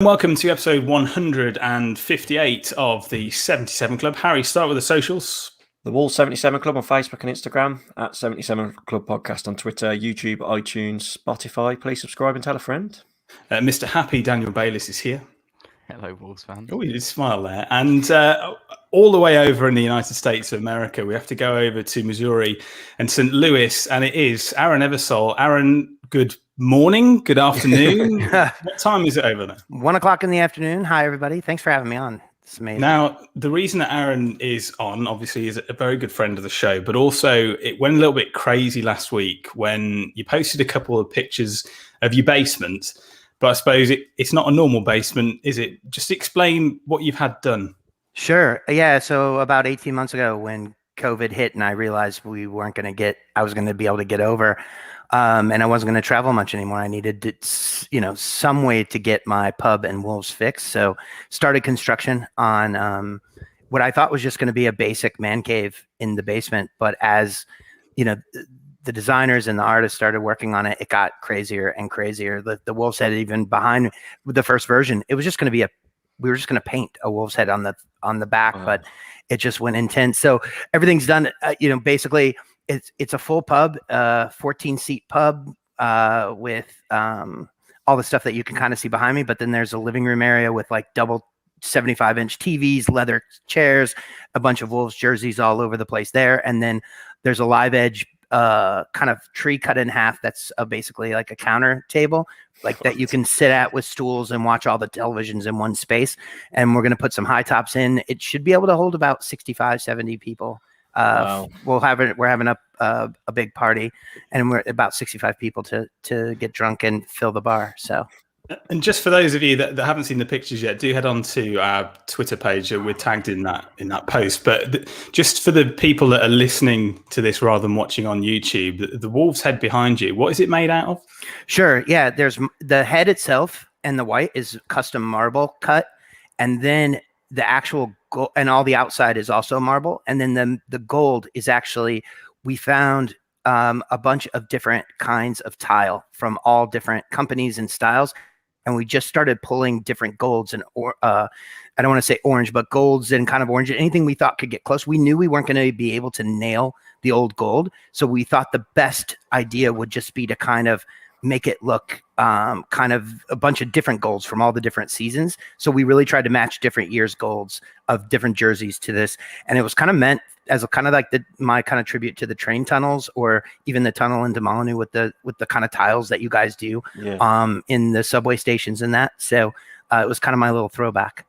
Welcome to episode 158 of the 77 Club. Harry, start with the socials. The Wolves 77 Club on Facebook and Instagram, at 77 Club Podcast on Twitter, YouTube, iTunes, Spotify. Please subscribe and tell a friend. Mr. Happy Daniel Bayliss is here. Hello, Wolves fans. Oh, he did smile there. And all the way over in the United States of America, we have to go over to Missouri and St. Louis, and it is Aaron Eversole. Aaron, good morning, good afternoon. What time is it over there? 1 o'clock in the afternoon. Hi, everybody. Thanks for having me on. It's amazing. Now, the reason that Aaron is on, obviously, is a very good friend of the show, but also it went a little bit crazy last week when you posted a couple of pictures of your basement, but I suppose it's not a normal basement, is it? Just explain what you've had done. Sure. Yeah. So about 18 months ago when COVID hit and I realized I was going to be able to get over, and I wasn't going to travel much anymore. I needed some way to get my pub and Wolves fixed. So started construction on what I thought was just going to be a basic man cave in the basement. But as the designers and the artists started working on it, it got crazier and crazier. The Wolves head, even behind the first version, it was just going to be we were just going to paint a Wolves head on the back, but it just went intense. So everything's done. Basically, it's a full pub, 14-seat pub with all the stuff that you can kind of see behind me. But then there's a living room area with like double 75-inch TVs, leather chairs, a bunch of Wolves jerseys all over the place there. And then there's a live edge kind of tree cut in half that's basically like a counter table like that you can sit at with stools and watch all the televisions in one space. And we're going to put some high tops in. It should be able to hold about 65, 70 people. Wow. We're having a big party, and we're about 65 people to get drunk and fill the bar. So. And just for those of you that haven't seen the pictures yet, do head on to our Twitter page. We're tagged in that post. But just for the people that are listening to this rather than watching on YouTube, the Wolves head behind you, what is it made out of? Sure. Yeah. There's the head itself, and the white is custom marble cut. And then the actual gold, and all the outside is also marble. And then the gold is actually, we found a bunch of different kinds of tile from all different companies and styles. And we just started pulling different golds and I don't want to say orange, but golds and kind of orange, anything we thought could get close. We knew we weren't going to be able to nail the old gold. So we thought the best idea would just be to kind of make it look kind of a bunch of different golds from all the different seasons. So we really tried to match different years' golds of different jerseys to this. And it was kind of meant as a kind of like my kind of tribute to the train tunnels, or even the tunnel into Molyneux with the kind of tiles that you guys do in the subway stations and that. So it was kind of my little throwback.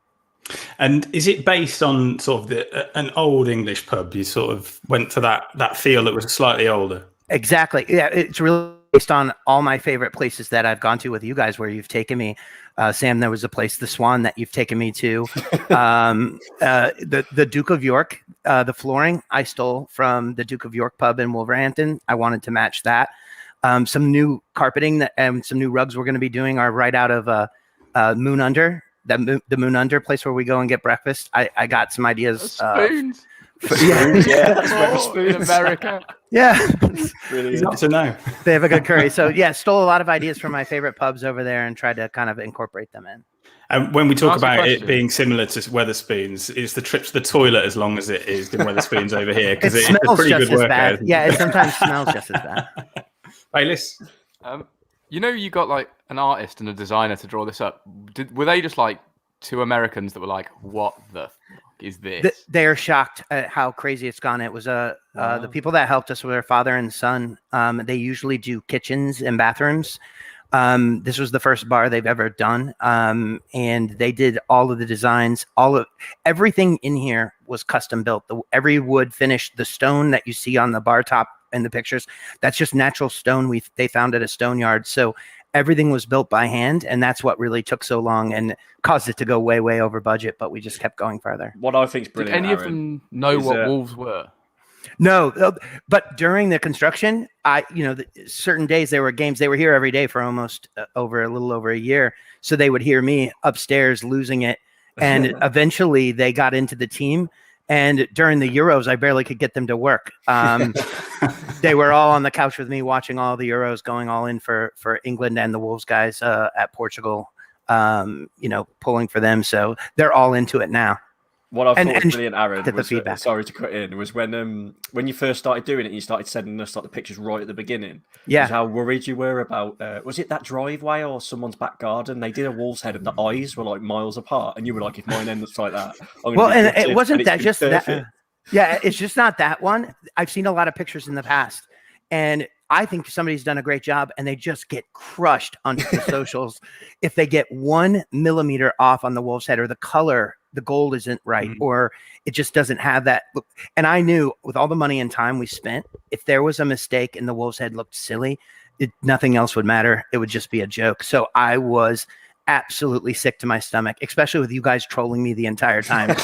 And is it based on sort of an old English pub? You sort of went for that feel that was slightly older. Exactly. Yeah, it's really based on all my favorite places that I've gone to with you guys, where you've taken me. Sam, there was a place, the Swan, that you've taken me to. The Duke of York, the flooring I stole from the Duke of York pub in Wolverhampton. I wanted to match that. Some new carpeting and some new rugs we're going to be doing are right out of Moon Under, the Moon Under place where we go and get breakfast. I got some ideas. Spoons. In America. Yeah, really good to know. They have a good curry. So yeah, stole a lot of ideas from my favorite pubs over there and tried to kind of incorporate them in. And when we talk about it being similar to Wetherspoons, is the trip to the toilet as long as it is in Wetherspoons over here? Because it's a pretty good workout. Yeah, it sometimes smells just as bad. Bayliss? You got like an artist and a designer to draw this up. Were they just like two Americans that were like, what the fuck is this? They are shocked at how crazy it's gone. It was the people that helped us were their father and son. They usually do kitchens and bathrooms. This was the first bar they've ever done. And they did all of the designs. Everything in here was custom built. Every wood finish, the stone that you see on the bar top in the pictures, that's just natural stone they found at a stone yard. So everything was built by hand, and that's what really took so long and caused it to go way, way over budget, but we just kept going further. What I think is brilliant. Did any of them know what Wolves were? No, but during the construction, certain days there were games. They were here every day for almost a little over a year. So they would hear me upstairs losing it. And eventually they got into the team. And during the Euros, I barely could get them to work. They were all on the couch with me watching all the Euros, going all in for England and the Wolves guys at Portugal. pulling for them. So they're all into it now. What I thought was brilliant, Aaron, the was feedback. Sorry to cut in. Was when you first started doing it, you started sending us like the pictures right at the beginning. Yeah, was how worried you were about. Was it that driveway or someone's back garden? They did a wolf's head, and the eyes were like miles apart, and you were like, "If mine ends like that, I'm well, gonna be and gutted." it wasn't And it's that been just that. perfect. Yeah, it's just not that one. I've seen a lot of pictures in the past, and I think somebody's done a great job, and they just get crushed on the socials if they get 1 millimeter off on the wolf's head, or the color, the gold isn't right, or it just doesn't have that look. And I knew with all the money and time we spent, if there was a mistake and the wolf's head looked silly, nothing else would matter. It would just be a joke. So I was absolutely sick to my stomach, especially with you guys trolling me the entire time.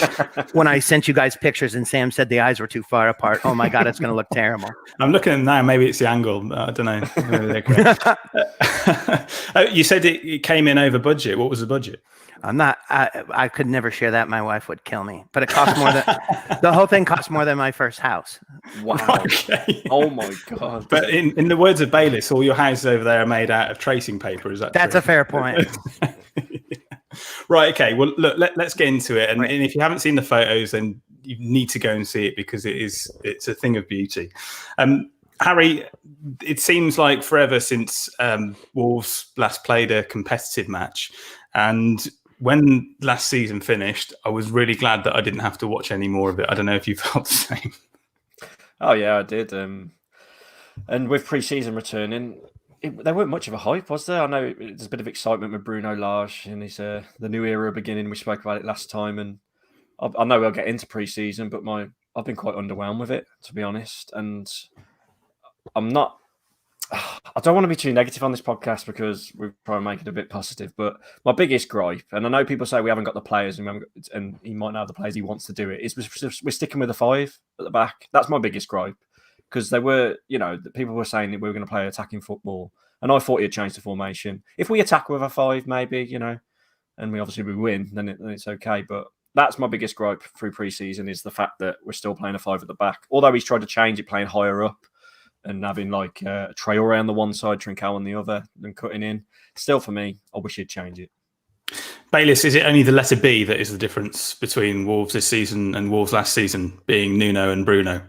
When I sent you guys pictures and Sam said the eyes were too far apart. Oh my God, it's going to look terrible. I'm looking at them now. Maybe it's the angle. I don't know. You said it came in over budget. What was the budget? I could never share that. My wife would kill me, but it cost more than the whole thing cost more than my first house. Wow. Okay. Oh my God. But in the words of Bayliss, all your houses over there are made out of tracing paper. Is that That's true? a fair point. Right. Okay. Well, look, let's get into it. And if you haven't seen the photos, then you need to go and see it because it's a thing of beauty. Harry, it seems like forever since Wolves last played a competitive match. And when last season finished, I was really glad that I didn't have to watch any more of it. I don't know if you felt the same. Oh, yeah, I did. And with pre-season returning, there weren't much of a hype, was there? I know there's a bit of excitement with Bruno Lage and his the new era beginning. We spoke about it last time, and I know we'll get into pre-season, but I've been quite underwhelmed with it, to be honest. And I don't want to be too negative on this podcast because we're trying to make it a bit positive. But my biggest gripe, and I know people say we haven't got the players, and he might not have the players he wants to do it, is we're sticking with the 5 at the back. That's my biggest gripe. Because they were, people were saying that we were going to play attacking football. And I thought he'd change the formation. If we attack with a 5, maybe, and we win, then it's okay. But that's my biggest gripe through pre-season is the fact that we're still playing a 5 at the back. Although he's tried to change it, playing higher up and having like Traore on the one side, Trincao on the other, and cutting in. Still, for me, I wish he'd change it. Bayliss, is it only the letter B that is the difference between Wolves this season and Wolves last season, being Nuno and Bruno?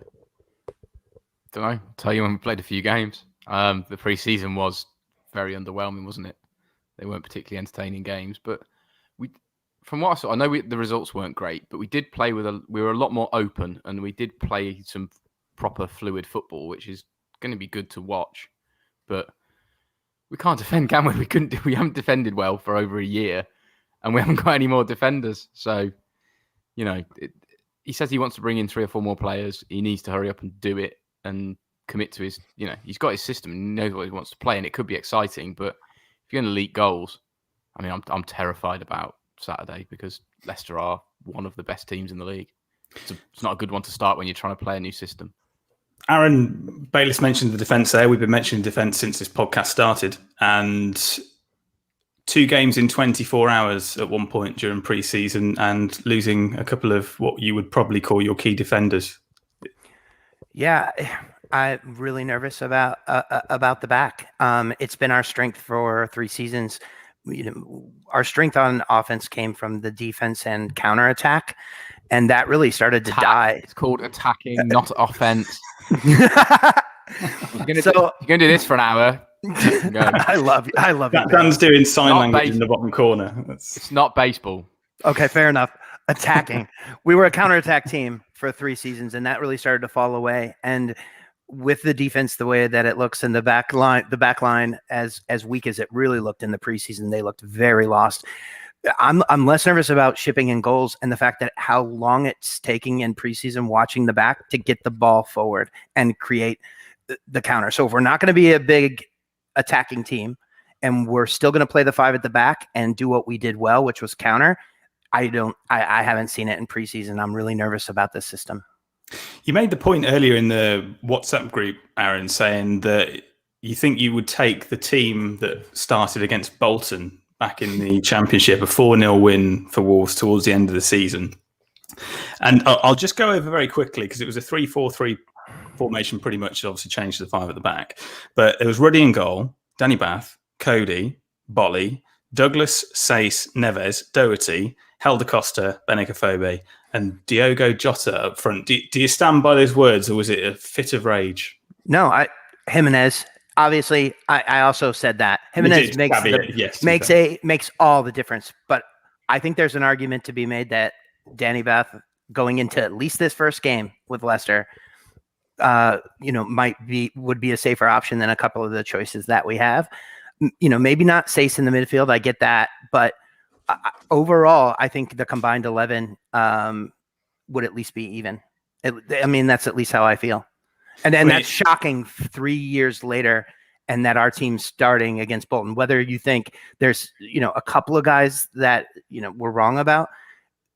Don't know. I'll tell you when we played a few games. The pre-season was very underwhelming, wasn't it? They weren't particularly entertaining games, but from what I saw, I know the results weren't great, but we did play we were a lot more open, and we did play some proper fluid football, which is going to be good to watch. But we can't defend, can we? We haven't defended well for over a year, and we haven't got any more defenders. So, he says he wants to bring in 3 or 4 more players. He needs to hurry up and do it and commit to his, he's got his system and he knows what he wants to play, and it could be exciting. But if you're going to leak goals, I mean, I'm terrified about Saturday because Leicester are one of the best teams in the league. It's not a good one to start when you're trying to play a new system. Aaron, Bayliss mentioned the defence there. We've been mentioning defence since this podcast started, and 2 games in 24 hours at one point during pre-season and losing a couple of what you would probably call your key defenders. Yeah, I'm really nervous about the back. It's been our strength for 3 seasons. Our strength on offense came from the defense and counterattack, and that really started to die. It's called attacking, not offense. You're going to do this for an hour. I love you. Dan's doing sign language in the bottom corner. It's not baseball. Okay, fair enough. Attacking. We were a counterattack team for 3 seasons, and that really started to fall away. And with the defense the way that it looks in the back line as weak as it really looked in the preseason, they looked very lost. I'm less nervous about shipping in goals and the fact that how long it's taking in preseason watching the back to get the ball forward and create the counter. So if we're not going to be a big attacking team and we're still going to play the 5 at the back and do what we did well, which was counter, I haven't seen it in preseason. I'm really nervous about this system. You made the point earlier in the WhatsApp group, Aaron, saying that you think you would take the team that started against Bolton back in the Championship, a 4-0 win for Wolves towards the end of the season. And I'll just go over very quickly because it was a 3-4-3 formation, pretty much. It obviously changed to the 5 at the back. But it was Ruddy in goal, Danny Bath, Cody, Bolly, Douglas, Sace, Neves, Doherty, Helder Costa, Benicophobe, and Diogo Jota up front. Do you stand by those words, or was it a fit of rage? No, Jimenez. Obviously, I also said that Jimenez makes all the difference. But I think there's an argument to be made that Danny Beth going into at least this first game with Leicester, would be a safer option than a couple of the choices that we have. Maybe not Sace in the midfield. I get that, but overall, I think the combined 11 would at least be even. That's at least how I feel. And that's shocking 3 years later, and that our team's starting against Bolton. Whether you think there's, a couple of guys that, we're wrong about,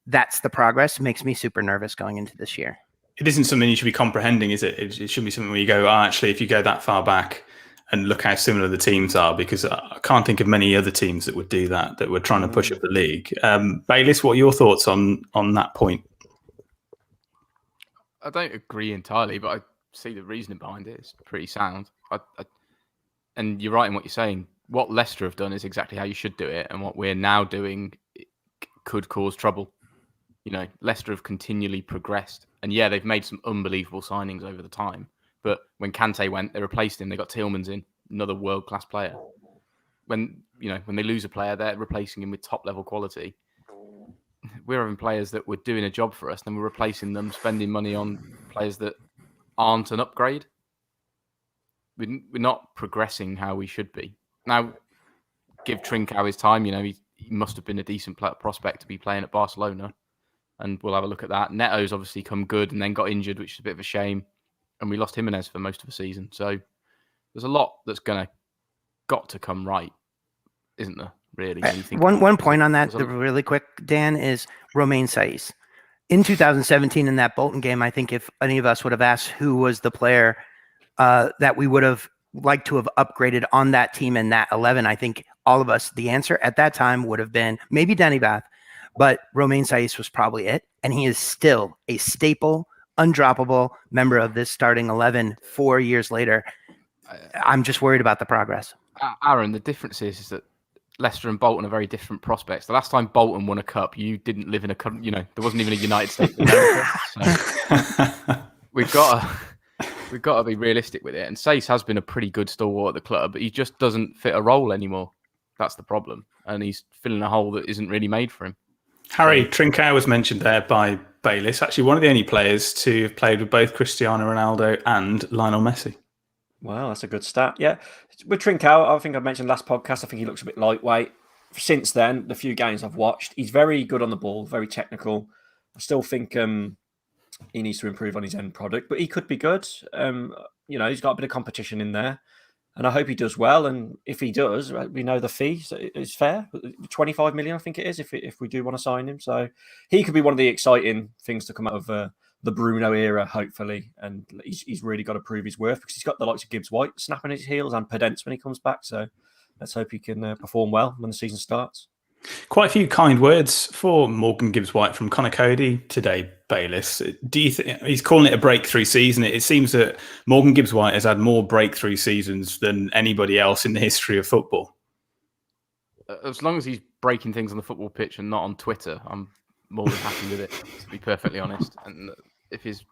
that's the progress. It makes me super nervous going into this year. It isn't something you should be comprehending, is it? It should be something where you go, actually, if you go that far back and look how similar the teams are, because I can't think of many other teams that would do that were trying to push up the league. Bayliss, what are your thoughts on that point? I don't agree entirely, but I see the reasoning behind it. It's pretty sound. And you're right in what you're saying. What Leicester have done is exactly how you should do it, and what we're now doing could cause trouble. Leicester have continually progressed, and they've made some unbelievable signings over the time. But when Kante went, they replaced him. They got Tielemans in, another world-class player. When they lose a player, they're replacing him with top-level quality. We're having players that were doing a job for us, then we're replacing them, spending money on players that aren't an upgrade. We're not progressing how we should be. Now, give Trincao his time. He must have been a decent prospect to be playing at Barcelona, and we'll have a look at that. Neto's obviously come good and then got injured, which is a bit of a shame. And we lost Jimenez for most of the season. So there's a lot that's got to come right, isn't there, really? One point on that, really quick, Dan, is Romain Saïs. In 2017, in that Bolton game, I think if any of us would have asked who was the player that we would have liked to have upgraded on that team in that 11, I think all of us, the answer at that time would have been maybe Danny Bath, but Romain Saïs was probably it. And he is still a staple, undroppable member of this starting 11 4 years later. I'm just worried about the progress. Aaron, the difference is that Leicester and Bolton are very different prospects. The last time Bolton won a cup, you didn't live in a cup. There wasn't even a United States of America. So we've got to be realistic with it. And Sace has been a pretty good stalwart at the club, but he just doesn't fit a role anymore. That's the problem. And he's filling a hole that isn't really made for him. Harry, Trincao was mentioned there by Bayliss. Actually, one of the only players to have played with both Cristiano Ronaldo and Lionel Messi. Wow, that's a good stat. Yeah. With Trincao, I think I mentioned last podcast, I think he looks a bit lightweight. Since then, the few games I've watched, he's very good on the ball, very technical. I still think he needs to improve on his end product, but he could be good. He's got a bit of competition in there, and I hope he does well. And if he does, we know the fee is fair, 25 million, I think it is, if we do want to sign him. So he could be one of the exciting things to come out of the Bruno era, hopefully. And he's really got to prove his worth, because he's got the likes of Gibbs White snapping his heels and Podence when he comes back. So let's hope he can perform well when the season starts. Quite a few kind words for Morgan Gibbs-White from Conor Cody today, Bayliss. Do you think he's calling it a breakthrough season? It seems that Morgan Gibbs-White has had more breakthrough seasons than anybody else in the history of football. As long as he's breaking things on the football pitch and not on Twitter, I'm more than happy with it, to be perfectly honest. And if his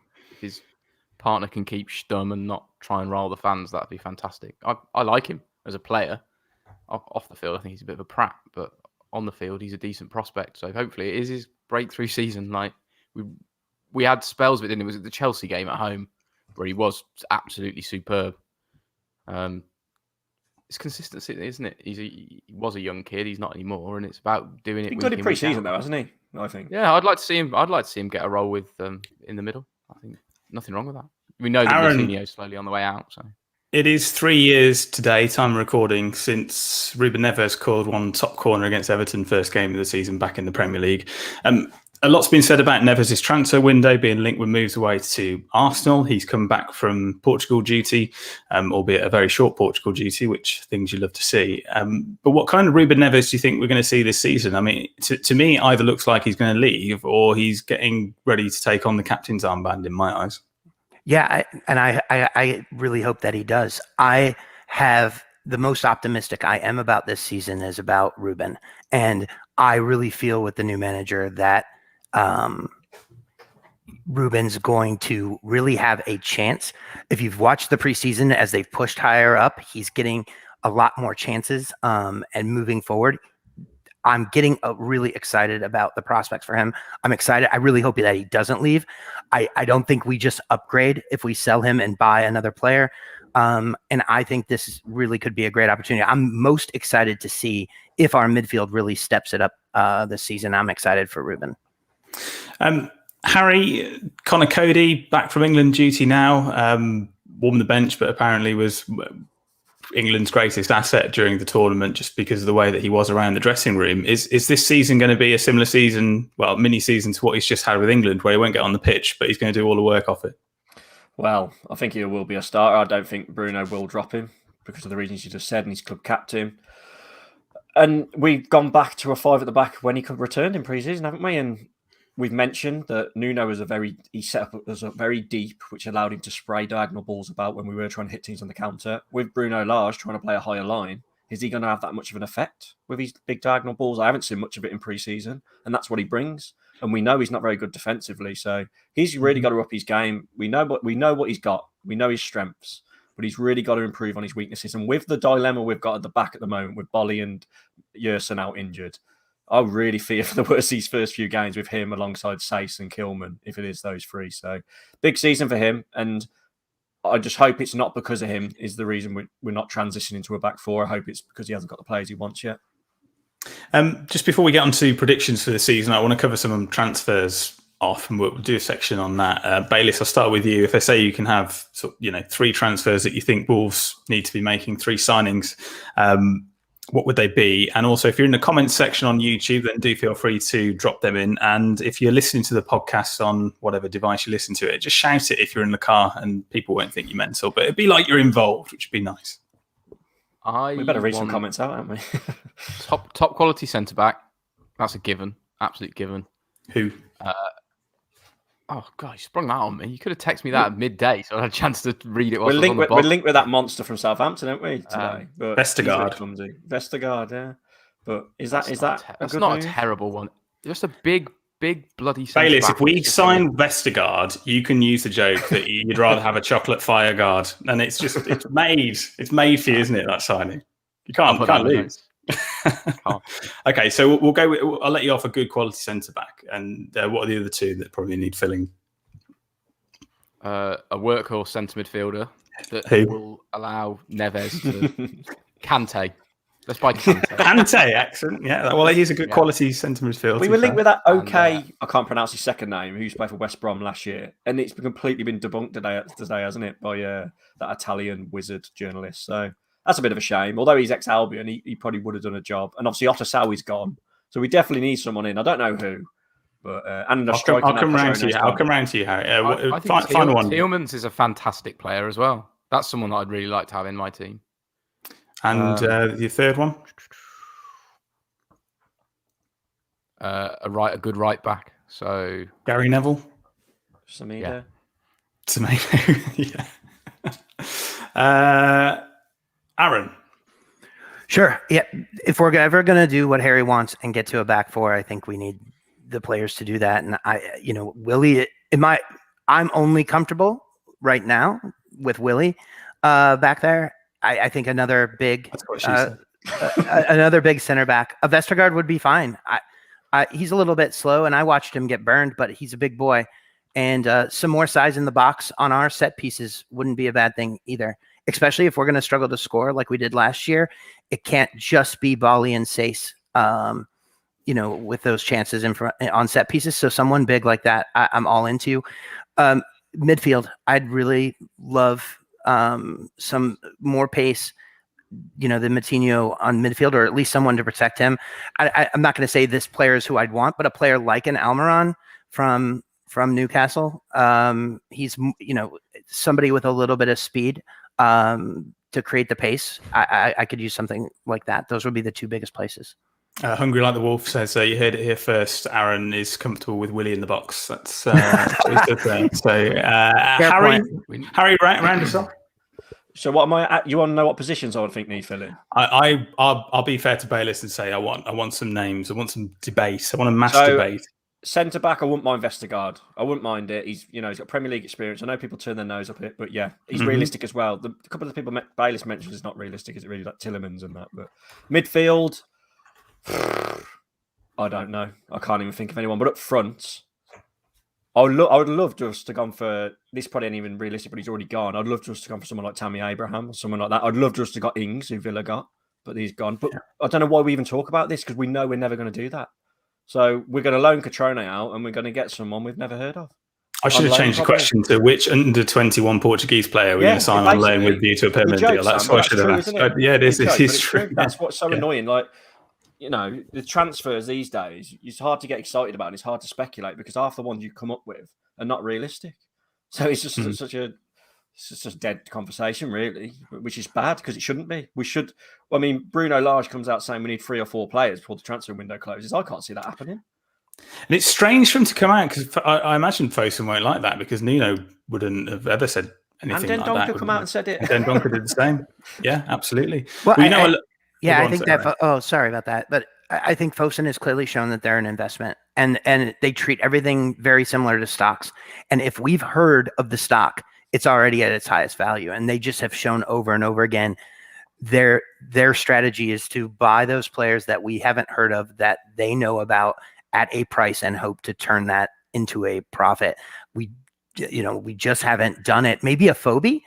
partner can keep stum and not try and rile the fans, that'd be fantastic. I like him as a player. Off the field, I think he's a bit of a prat, but on the field, he's a decent prospect. So hopefully it is his breakthrough season. Like we had spells of it, didn't it? It was at the Chelsea game at home where he was absolutely superb. It's consistency, isn't it? He was a young kid. He's not anymore, and it's about doing it. He's been good in pre-season, though, hasn't he? I think. Yeah, I'd like to see him get a role with in the middle. I think nothing wrong with that. We know that Coutinho's slowly on the way out. So it is 3 years today, time of recording, since Ruben Neves scored one top corner against Everton, first game of the season back in the Premier League. A lot's been said about Neves' transfer window being linked with moves away to Arsenal. He's come back from Portugal duty, albeit a very short Portugal duty, which things you love to see. But what kind of Ruben Neves do you think we're going to see this season? I mean, to me, either looks like he's going to leave or he's getting ready to take on the captain's armband in my eyes. Yeah, I really hope that he does. I have the most optimistic I am about this season is about Ruben. And I really feel with the new manager that Ruben's going to really have a chance. If you've watched the preseason as they've pushed higher up, he's getting a lot more chances and moving forward. I'm getting really excited about the prospects for him. I'm excited. I really hope that he doesn't leave. I don't think we just upgrade if we sell him and buy another player. And I think this really could be a great opportunity. I'm most excited to see if our midfield really steps it up this season. I'm excited for Ruben. Harry, Connor Cody, back from England duty now. Warmed the bench, but apparently was England's greatest asset during the tournament just because of the way that he was around the dressing room. Is this season going to be a similar season, mini season to what he's just had with England, where he won't get on the pitch, but he's going to do all the work off it? Well, I think he will be a starter. I don't think Bruno will drop him because of the reasons you just said, and he's club captain. And we've gone back to a 5 at the back when he could return in pre-season, haven't we? And we've mentioned that Nuno he set up as a very deep, which allowed him to spray diagonal balls about when we were trying to hit teams on the counter. With Bruno Lage trying to play a higher line, is he going to have that much of an effect with his big diagonal balls? I haven't seen much of it in pre-season, and that's what he brings. And we know he's not very good defensively, so he's really got to up his game. We know what he's got. We know his strengths, but he's really got to improve on his weaknesses. And with the dilemma we've got at the back at the moment, with Bolly and Yerson out injured, I really fear for the worst these first few games with him alongside Sace and Kilman, if it is those three. So big season for him. And I just hope it's not because of him is the reason we're not transitioning to a back 4. I hope it's because he hasn't got the players he wants yet. Just before we get on to predictions for the season, I want to cover some transfers off, and we'll do a section on that. Bayliss, I'll start with you. If they say you can have 3 transfers that you think Wolves need to be making, 3 signings, what would they be? And also, if you're in the comments section on YouTube, then do feel free to drop them in. And if you're listening to the podcast on whatever device you listen to it, just shout it if you're in the car, and people won't think you're mental. But it'd be like you're involved, which would be nice. We better read some comments out, haven't we? top quality centre back. That's a given, absolute given. Who? Oh God, you sprung that on me. You could have texted me that at midday, so I had a chance to read it. We're linked with that monster from Southampton, aren't we? Today, Vestergaard, yeah. But is that's not a terrible one. Just a big bloody. Bayliss, if we sign Vestergaard, you can use the joke that you'd rather have a chocolate fire guard, and it's made for you, isn't it? That signing, you can't lose. Okay, so we'll go. I'll let you off a good quality centre back. And what are the other 2 that probably need filling? A workhorse centre midfielder that will allow Neves to Kante. Let's buy Kante. Kante, excellent. Yeah, well, he's a good quality centre midfielder. We were linked with that. I can't pronounce his second name. Who used to play for West Brom last year, and it's completely been debunked today, hasn't it, by that Italian wizard journalist? So. That's a bit of a shame. Although he's ex-Albion, he probably would have done a job. And obviously, Otasowi's gone. So we definitely need someone in. I don't know who. But and I'll come round to you. I'll come round to you, Harry. I think final one. Tielemans is a fantastic player as well. That's someone that I'd really like to have in my team. And your third one? A good right back. So Gary Neville? Semedo? Yeah. Aaron. Sure. Yeah. If we're ever going to do what Harry wants and get to a back 4, I think we need the players to do that. And Willie, I'm only comfortable right now with Willie back there. I think another big, another big center back. A Vestergaard would be fine. He's a little bit slow, and I watched him get burned, but he's a big boy. And some more size in the box on our set pieces wouldn't be a bad thing either. Especially if we're going to struggle to score like we did last year. It can't just be Bolly and Sace, with those chances on set pieces. So someone big like that, I'm all into. Midfield, I'd really love some more pace, the Matinho on midfield, or at least someone to protect him. I'm not going to say this player is who I'd want, but a player like an Almiron from Newcastle. He's, somebody with a little bit of speed. To create the pace, I could use something like that. Those would be the 2 biggest places. Hungry Like the Wolf says, you heard it here first. Aaron is comfortable with Willie in the box. That's what he said there. So, Harry, round us off. So what am I at? You want to know what positions I would think need filling? I'll be fair to Bayliss and say I want some names. I want some debate. I want a mass debate. Centre back, I wouldn't mind Vestergaard. I wouldn't mind it. He's got Premier League experience. I know people turn their nose up at it, but yeah, he's realistic as well. The couple of the people Bayliss mentioned is not realistic. Is it really like Tillemans and that? But midfield, I don't know. I can't even think of anyone. But up front, I would love just to gone for this. Probably ain't even realistic, but he's already gone. I'd love just to gone for someone like Tammy Abraham or someone like that. I'd love just to got Ings, who Villa got, but he's gone. But I don't know why we even talk about this because we know we're never going to do that. So we're going to loan Catrone out and we're going to get someone we've never heard of. I should have changed the question to which under 21 Portuguese player we're going to sign on loan with you to a permanent deal. That's what I should have asked. Yeah, it is. It is true. That's what's so annoying. Like, the transfers these days, it's hard to get excited about and it's hard to speculate because half the ones you come up with are not realistic. So it's just such a dead conversation, really, which is bad because it shouldn't be. Bruno Lage comes out saying we need 3 or 4 players before the transfer window closes. I can't see that happening. And it's strange for him to come out because I imagine Fosun won't like that because Nuno wouldn't have ever said anything like that. And Dendoncker come out and said it. And Dendoncker did the same. Yeah, absolutely. Well, I think that. Oh, sorry about that, but I think Fosun has clearly shown that they're an investment, and they treat everything very similar to stocks. And if we've heard of the stock, it's already at its highest value, and they just have shown over and over again their strategy is to buy those players that we haven't heard of that they know about at a price and hope to turn that into a profit. We just haven't done it. Maybe a Phobie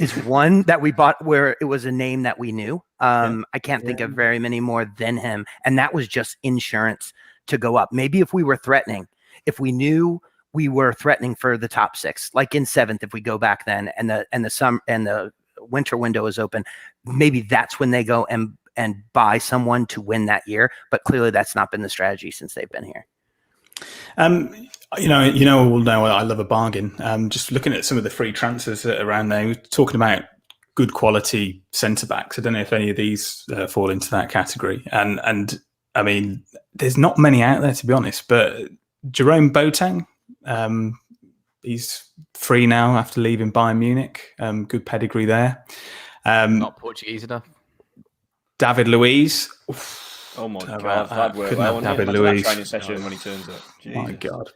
is one that we bought where it was a name that we knew. I can't think of very many more than him, and that was just insurance to go up. Maybe if we were threatening, if we knew we were threatening for the top 6, like in 7th, if we go back then, and the winter window is open, maybe that's when they go and buy someone to win that year. But clearly, that's not been the strategy since they've been here. We'll know I love a bargain. Just looking at some of the free transfers around there, we're talking about good quality centre backs. I don't know if any of these fall into that category. And I mean, there's not many out there to be honest. But Jerome Boateng, he's free now after leaving Bayern Munich. Good pedigree there. Not Portuguese enough. David Luiz. Oh my God, that worked. David Luiz training session when he turns up. Jesus. My God.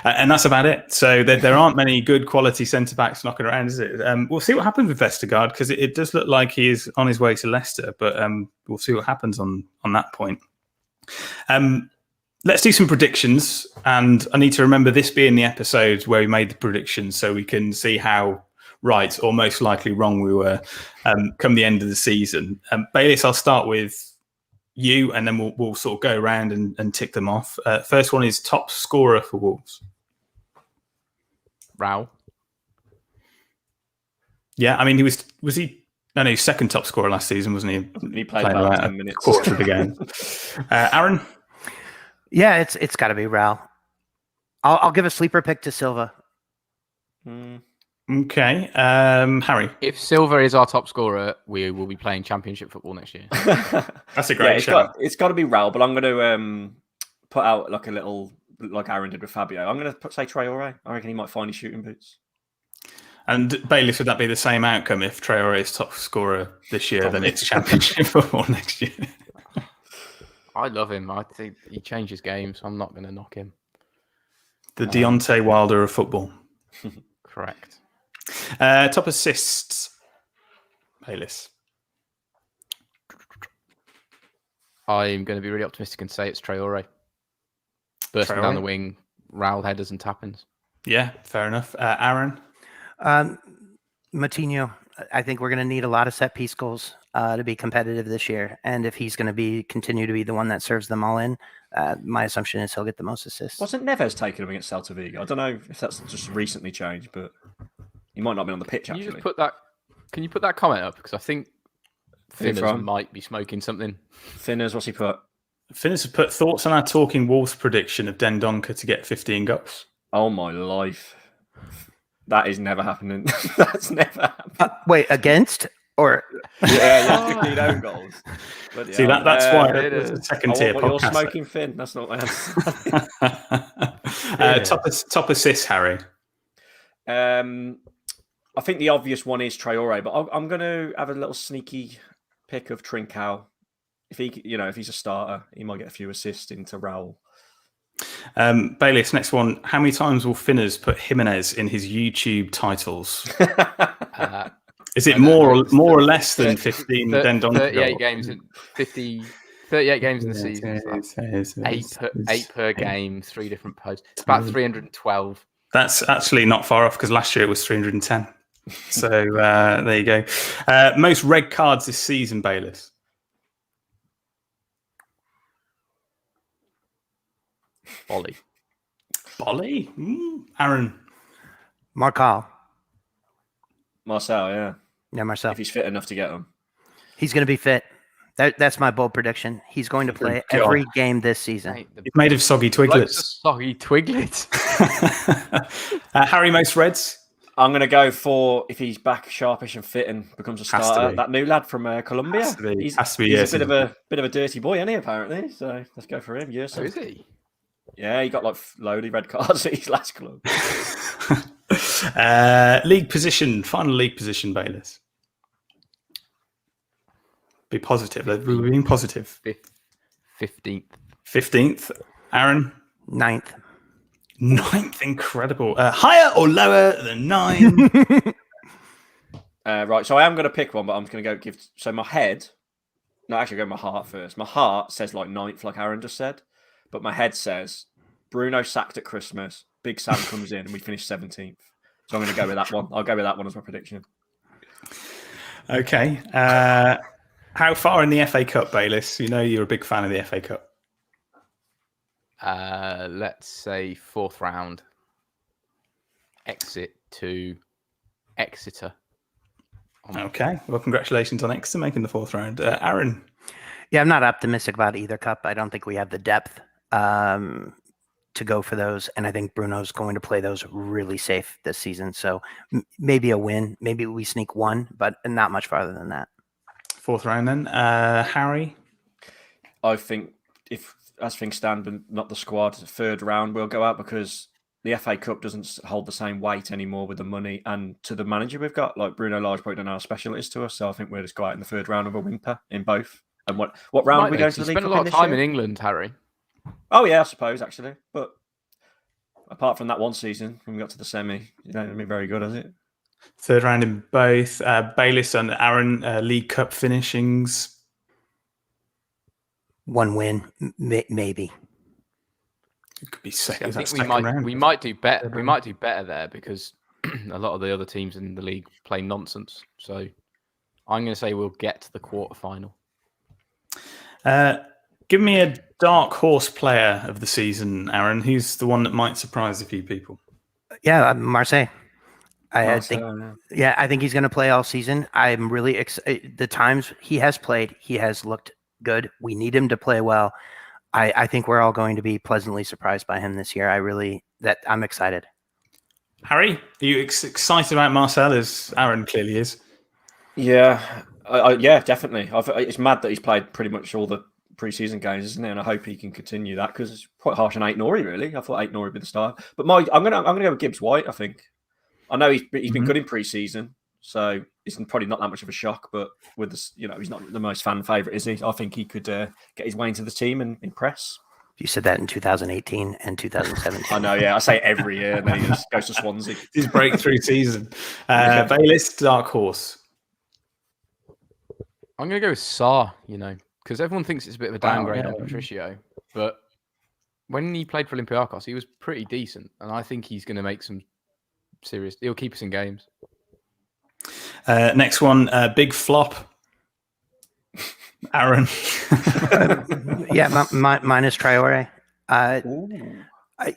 And that's about it. So there aren't many good quality centre-backs knocking around, is it? We'll see what happens with Vestergaard because it does look like he is on his way to Leicester, but we'll see what happens on that point. Let's do some predictions, and I need to remember this being the episode where we made the predictions so we can see how right or most likely wrong we were come the end of the season. Bayliss, I'll start with you, and then we'll sort of go around and tick them off. First one is top scorer for Wolves. Raul. Yeah, I mean, he's second top scorer last season, wasn't he? He played about 10 minutes. Quarter of the game. Aaron? Yeah, it's got to be Raul. I'll give a sleeper pick to Silva. Okay. Harry? If Silva is our top scorer, we will be playing championship football next year. That's a great shout. It's got to be Raul, but I'm going to put out like a little, like Aaron did with Fabio. I'm going to say Traore. I reckon he might find his shooting boots. And Bayliss, would that be the same outcome if Traore is top scorer this year, then it's championship football next year? I love him. I think he changes games, so I'm not going to knock him. The Deontay Wilder of football. Correct. Top assists, Bayliss. I'm going to be really optimistic and say it's Traore. Bursting down the wing, Raul headers and tap-ins. Yeah, fair enough. Aaron? Moutinho. I think we're going to need a lot of set piece goals to be competitive this year. And if he's going to continue to be the one that serves them all in, my assumption is he'll get the most assists. Wasn't Neves taken him against Celta Vigo? I don't know if that's just recently changed, but he might not be on the pitch, Can actually. Can you put that comment up? Because I think Finners might be smoking something. Finners, what's he put? Finners have put thoughts on our Talking Wolves prediction of Dendoncker to get 15 goals. Oh, my life. That is never happening. That's never happened. Wait, against? Or yeah, 15 own goals. But, see, that's why it's a second tier podcast. You're smoking, Finn. That's not my answer. Top assists, Harry. I think the obvious one is Traore, but I'm going to have a little sneaky pick of Trincao. If he's a starter, he might get a few assists into Raul. Bayless, next one. How many times will Finners put Jimenez in his YouTube titles? Is it more or less than 15? 38 games in 38 games in the season. So eight per game, 3 different posts. It's about 312. That's actually not far off because last year it was 310. So there you go. Most red cards this season, Bayless. Bolly? Aaron. Marcel, yeah. Yeah, Marcel. If he's fit enough to get them. He's going to be fit. That's my bold prediction. He's going to play every game this season. He's made of soggy twiglets. Soggy twiglets. Harry, most reds? I'm going to go for, if he's back sharpish and fit and becomes a starter, that new lad from Colombia. He's a bit of a dirty boy, isn't he, apparently? So let's go for him. So is he? Yeah, he got like loaded red cards at his last club. League position, final league position, Bayless. Be positive. We're being positive. 15th. 15th. Aaron? 9th. 9th, incredible. Higher or lower than 9? Right, so I am going to pick one, but I'm going to go give... So my head... No, actually, go my heart first. My heart says like 9th, like Aaron just said. But my head says, Bruno sacked at Christmas, Big Sam comes in, and we finish 17th. So I'm going to go with that one. I'll go with that one as my prediction. Okay. How far in the FA Cup, Bayless? You know you're a big fan of the FA Cup. Let's say 4th round. Exit to Exeter. Okay. Well, congratulations on Exeter making the 4th round. Aaron? Yeah, I'm not optimistic about either cup. I don't think we have the depth to go for those. And I think Bruno's going to play those really safe this season. So maybe a win. Maybe we sneak one, but not much farther than that. 4th round then. Harry? I think if, as things stand, and not the squad, 3rd round will go out because the FA Cup doesn't hold the same weight anymore with the money and to the manager we've got. Like Bruno Lage probably don't know how special it is to us. So I think we'll just go out in the 3rd round of a whimper in both. And what round are we going to the League Cup? You spent a lot of time in England, Harry. Oh, yeah, I suppose, actually. But apart from that one season, when we got to the semi, it hasn't been very good, has it? 3rd round in both. Bayless and Aaron, League Cup finishings. 1 win, maybe. It could be second. I think we might do better. We might do better there because a lot of the other teams in the league play nonsense. So I'm going to say we'll get to the quarterfinal. Give me a dark horse player of the season, Aaron. Who's the one that might surprise a few people? Yeah, Marseille. I think he's going to play all season. I'm really excited. The times he has played, he has looked good. We need him to play well. I think we're all going to be pleasantly surprised by him this year. I'm excited. Harry, are you excited about Marcel as Aaron clearly is? Yeah, yeah, definitely. It's mad that he's played pretty much all the preseason games, isn't it? And I hope he can continue that because it's quite harsh on Aït-Nouri, really. I thought Aït-Nouri would be the star, but I'm gonna go with Gibbs White. I think. I know he's been good in preseason, so it's probably not that much of a shock. But with this, he's not the most fan favorite, is he? I think he could get his way into the team and impress. You said that in 2018 and 2017. I know, yeah. I say it every year, and then he just goes to Swansea. His breakthrough season. Bayless, dark horse. I'm going to go with Sarr, because everyone thinks it's a bit of a downgrade on Patricio. But when he played for Olympiacos, he was pretty decent. And I think he's going to make some serious... He'll keep us in games. Next one, big flop. Aaron. Yeah, mine is Traore.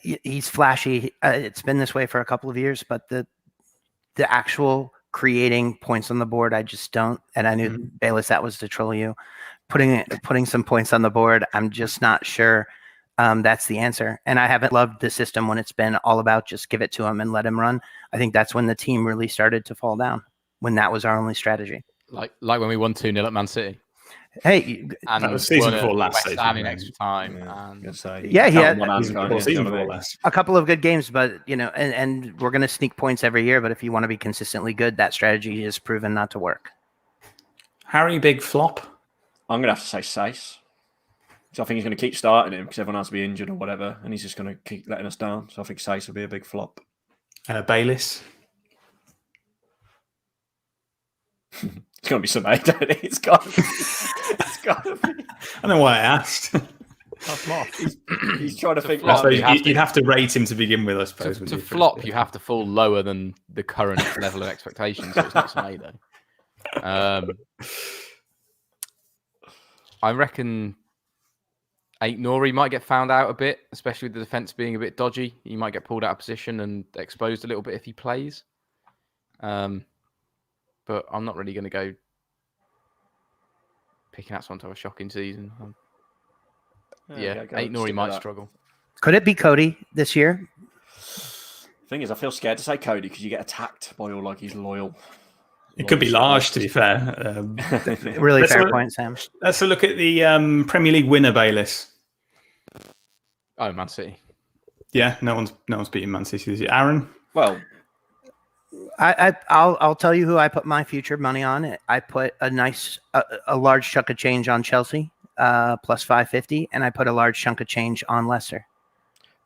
He's flashy. It's been this way for a couple of years, but the actual creating points on the board, I just don't. And I knew Bayless, that was to troll you. Putting some points on the board, I'm just not sure that's the answer. And I haven't loved the system when it's been all about just give it to him and let him run. I think that's when the team really started to fall down, when that was our only strategy. Like when we won 2-0 at Man City. Hey, and That was season won at before last West season, Ham in right? extra time. Yeah, And gonna say, Yeah, he count had- one hand, Season can't before, you? season You know what I before mean? last. a couple of good games, but and we're going to sneak points every year. But if you want to be consistently good, that strategy is proven not to work. Harry, big flop. I'm gonna have to say Sace. So I think he's going to keep starting him because everyone has to be injured or whatever, and he's just going to keep letting us down. So I think Sace will be a big flop. Bayliss. It's going to be some eight, don't it? It's got to be. It's got to be. I don't know why I asked. He's trying to think. flop, I suppose you have you'd have to rate him to begin with, I suppose. to wouldn't you, flop, you have to fall lower than the current level of expectations. So it's not Semedo. I reckon Nori might get found out a bit, especially with the defence being a bit dodgy. He might get pulled out of position and exposed a little bit if he plays. But I'm not really going to go picking out someone to have a shocking season. Nori might struggle. Could it be Cody this year? Thing is, I feel scared to say Cody because you get attacked by all like he's loyal. It could be large, to be fair. Really Let's fair look- point, Sam. Let's look at the Premier League winner, Bayliss. Oh, Man City. Yeah, no one's beating Man City this year. Aaron? Well, I'll tell you who I put my future money on. I put a large chunk of change on Chelsea, plus 550, and I put a large chunk of change on Leicester.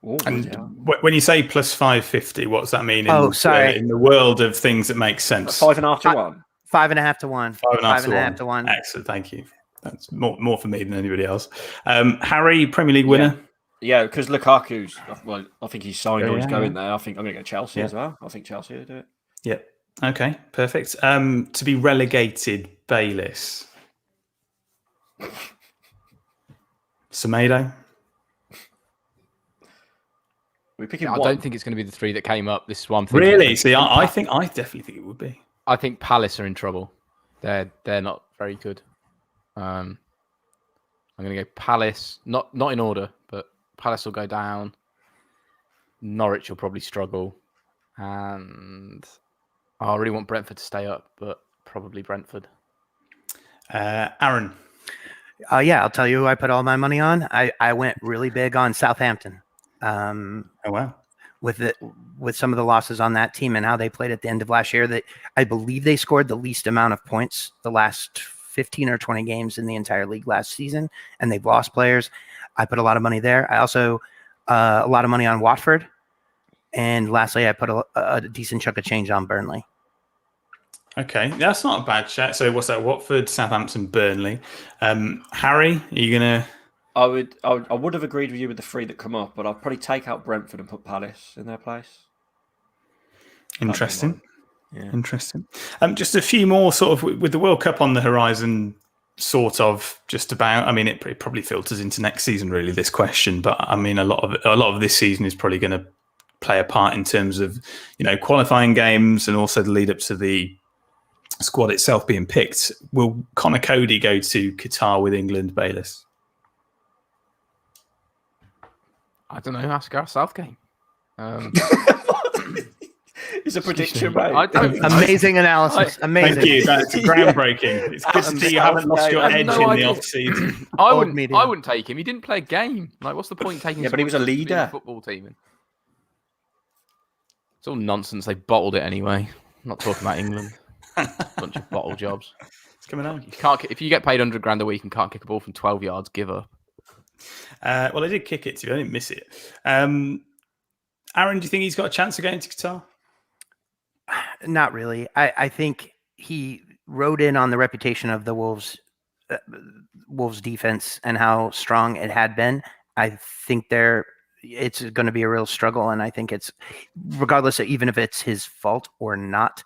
When you say plus 550, what does that mean? Sorry. In the world of things that make sense. 5.5 to 1. 5.5 to 1. 5.5 to 1. Excellent, thank you. That's more for me than anybody else. Harry, Premier League winner. Yeah, because Lukaku's. Well, I think he's signed or he's going there. I think I'm going to go Chelsea as well. I think Chelsea will do it. Yeah. Okay. Perfect. To be relegated, Bayliss. Semedo. We're picking I one. don't think it's going to be the three that came up. This is one thing. Really? See, I definitely think it would be. I think Palace are in trouble. They're not very good. I'm going to go Palace, not in order, but Palace will go down. Norwich will probably struggle, and I really want Brentford to stay up, but probably Brentford. Aaron. Yeah, I'll tell you who I put all my money on. I went really big on Southampton. Oh wow. With some of the losses on that team and how they played at the end of last year, that I believe they scored the least amount of points the last 15 or 20 games in the entire league last season, and they've lost players. I put a lot of money there. I also a lot of money on Watford, and lastly, I put a decent chunk of change on Burnley. Okay, that's not a bad chat. So what's that? Watford, Southampton, Burnley. Harry, are you gonna? I would have agreed with you with the three that come up, but I'll probably take out Brentford and put Palace in their place. Interesting. Yeah. Interesting. Just a few more sort of with the World Cup on the horizon, sort of just about. I mean, it probably filters into next season, really. This question, but I mean, a lot of this season is probably going to play a part in terms of qualifying games and also the lead up to the squad itself being picked. Will Connor Cody go to Qatar with England, Bayliss? I don't know. Ask Gareth Southgate. It's a prediction, mate. Amazing analysis. Amazing. Thank you. That's groundbreaking. It's good to see you haven't lost your edge in the off season. I wouldn't take him. He didn't play a game. Like, what's the point in taking? Yeah, but he was a leader. Football team. It's all nonsense. They bottled it anyway. I'm not talking about England. Bunch of bottle jobs. It's coming on. You can't. If you get paid $100,000 a week and can't kick a ball from 12 yards, give up. Well, I did kick it to you. I didn't miss it. Aaron, do you think he's got a chance of going to Qatar? Not really. I think he rode in on the reputation of the Wolves defense and how strong it had been. I think it's going to be a real struggle, and I think it's regardless of even if it's his fault or not.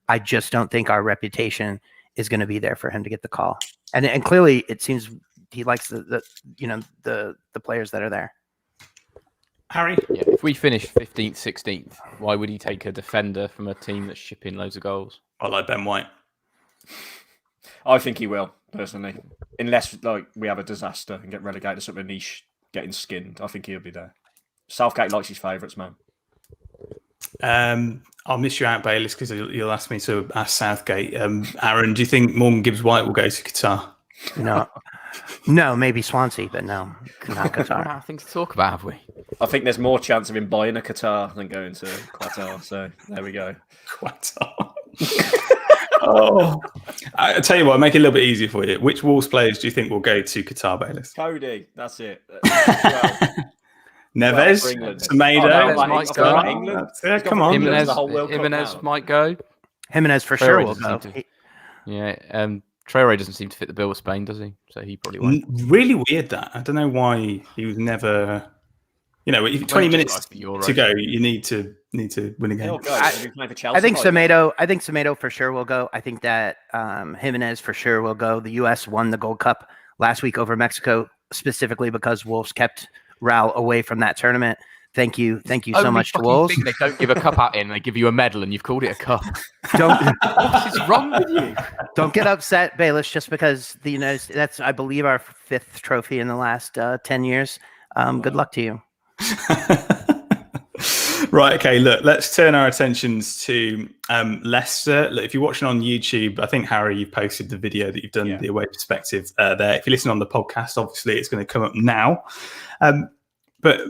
I just don't think our reputation is going to be there for him to get the call. And clearly, it seems he likes the players that are there. Harry? Yeah, if we finish 15th, 16th, why would he take a defender from a team that's shipping loads of goals? I like Ben White. I think he will, personally. Unless we have a disaster and get relegated to something niche, getting skinned. I think he'll be there. Southgate likes his favourites, man. I'll miss you out, Bayliss, because you'll ask me to ask Southgate. Aaron, do you think Morgan Gibbs-White will go to Qatar? No, maybe Swansea, but no, not We've run Qatar. out of things to talk about, have we? I think there's more chance of him buying a Qatar than going to Qatar. So there we go. Qatar. Oh, I tell you what, make it a little bit easier for you. Which Wolves players do you think will go to Qatar, Bayless? Cody, that's it. Neves, for England. Semedo, Oh, no, might he's go. got England. Yeah, He's got come for on. England. Jimenez, the whole World Cup Jimenez now. might go. Jimenez for Traore sure will doesn't go. seem to- Yeah, Traore doesn't seem to fit the bill with Spain, does he? So he probably won't. Really weird that. I don't know why he was never. If 20 minutes Just like the Euro. to go, you need to win a game. He'll go. He'll be playing for Chelsea I think by then. Semedo for sure will go. I think that Jimenez for sure will go. The U.S. won the Gold Cup last week over Mexico specifically because Wolves kept Raul away from that tournament. Thank you so much to Wolves. They don't give a cup out in; they give you a medal, and you've called it a cup. Don't What is wrong with you? don't get upset, Bayless, just because that's I believe our 5th trophy in the last 10 years. Good luck to you. Right, okay, look, let's turn our attentions to Leicester. Look, if you're watching on YouTube, I think, Harry, you've posted the video that you've done, the away perspective there. If you listen on the podcast, obviously it's going to come up now. But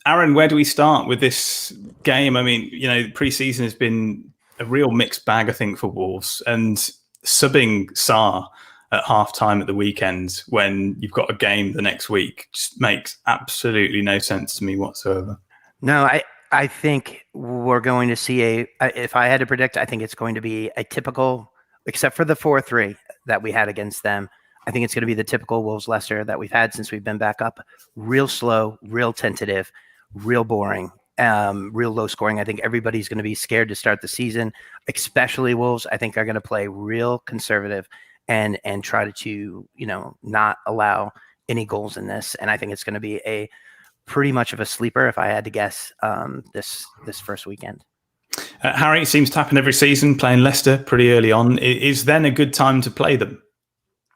Aaron, where do we start with this game? I mean, pre-season has been a real mixed bag, I think, for Wolves. And subbing Sarr at half-time at the weekend when you've got a game the next week just makes absolutely no sense to me whatsoever. No, I think we're going to see if I had to predict, I think it's going to be a typical, except for the 4-3 that we had against them. I think it's going to be the typical Wolves Leicester that we've had since we've been back up. Real slow, real tentative, real boring, real low scoring. I think everybody's going to be scared to start the season, especially Wolves. I think are going to play real conservative and try to, not allow any goals in this. And I think it's going to be a pretty much of a sleeper, if I had to guess, this first weekend. Harry, it seems to happen every season, playing Leicester pretty early on. Is then a good time to play them?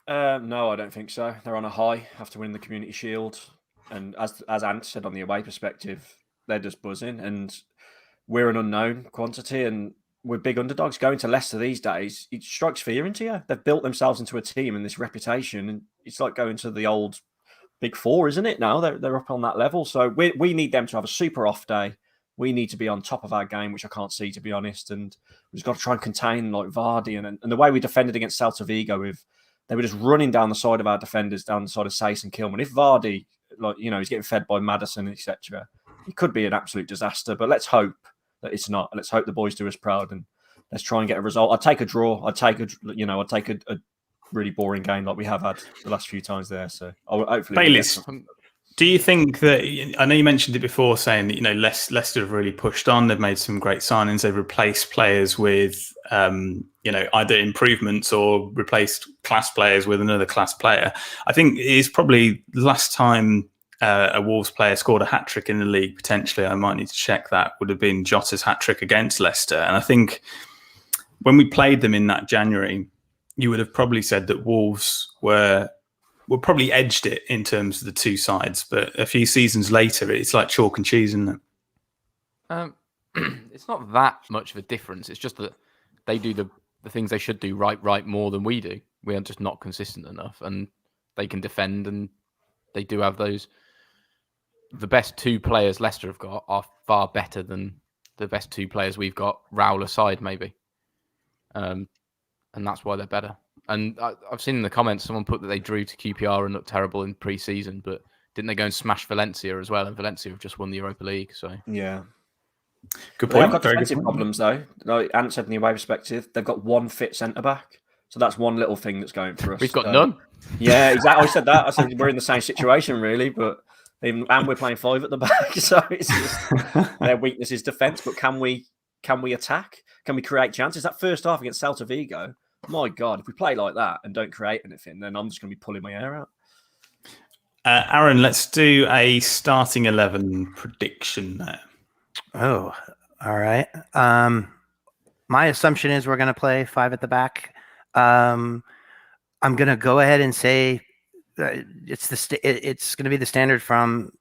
No, I don't think so. They're on a high after winning the Community Shield. And as Ant said, on the away perspective, they're just buzzing. And we're an unknown quantity. And we're big underdogs. Going to Leicester these days, it strikes fear into you. They've built themselves into a team and this reputation. And it's like going to the old Big Four, isn't it? Now they're up on that level. So we need them to have a super off day. We need to be on top of our game, which I can't see, to be honest. And we've got to try and contain like Vardy and the way we defended against Celta Vigo. They were just running down the side of our defenders, down the side of Sace and Kilman. If Vardy, he's getting fed by Maddison, etc., it could be an absolute disaster. But let's hope that it's not. Let's hope the boys do us proud and let's try and get a result. I'd take a draw. I'd take a really boring game like we have had the last few times there. So hopefully, Bayless, do you think that? I know you mentioned it before, saying that Leicester have really pushed on. They've made some great signings. They've replaced players with either improvements or replaced class players with another class player. I think it is probably the last time a Wolves player scored a hat trick in the league. Potentially, I might need to check that. Would have been Jota's hat trick against Leicester, and I think when we played them in that January, you would have probably said that Wolves were probably edged it in terms of the two sides. But a few seasons later, it's like chalk and cheese, isn't it? It's not that much of a difference. It's just that they do the things they should do right more than we do. We are just not consistent enough, and they can defend, and they do have those. The best two players Leicester have got are far better than the best two players we've got, Raul aside, maybe. And that's why they're better. And I've seen in the comments someone put that they drew to QPR and looked terrible in pre-season, but didn't they go and smash Valencia as well? And Valencia have just won the Europa League. So yeah, good point. They've got defensive problems though. Like Ant said in the away perspective, they've got one fit centre back. So that's one little thing that's going for us. We've got none. Yeah, exactly. I said that. I said we're in the same situation really, and we're playing 5 at the back. So it's just, their weakness is defence. But can we attack? Can we create chances? That first half against Celta Vigo, my God, if we play like that and don't create anything, then I'm just going to be pulling my hair out. Aaron, let's do a starting 11 prediction there. Oh, all right. My assumption is we're going to play 5 at the back. I'm going to go ahead and say it's going to be the standard from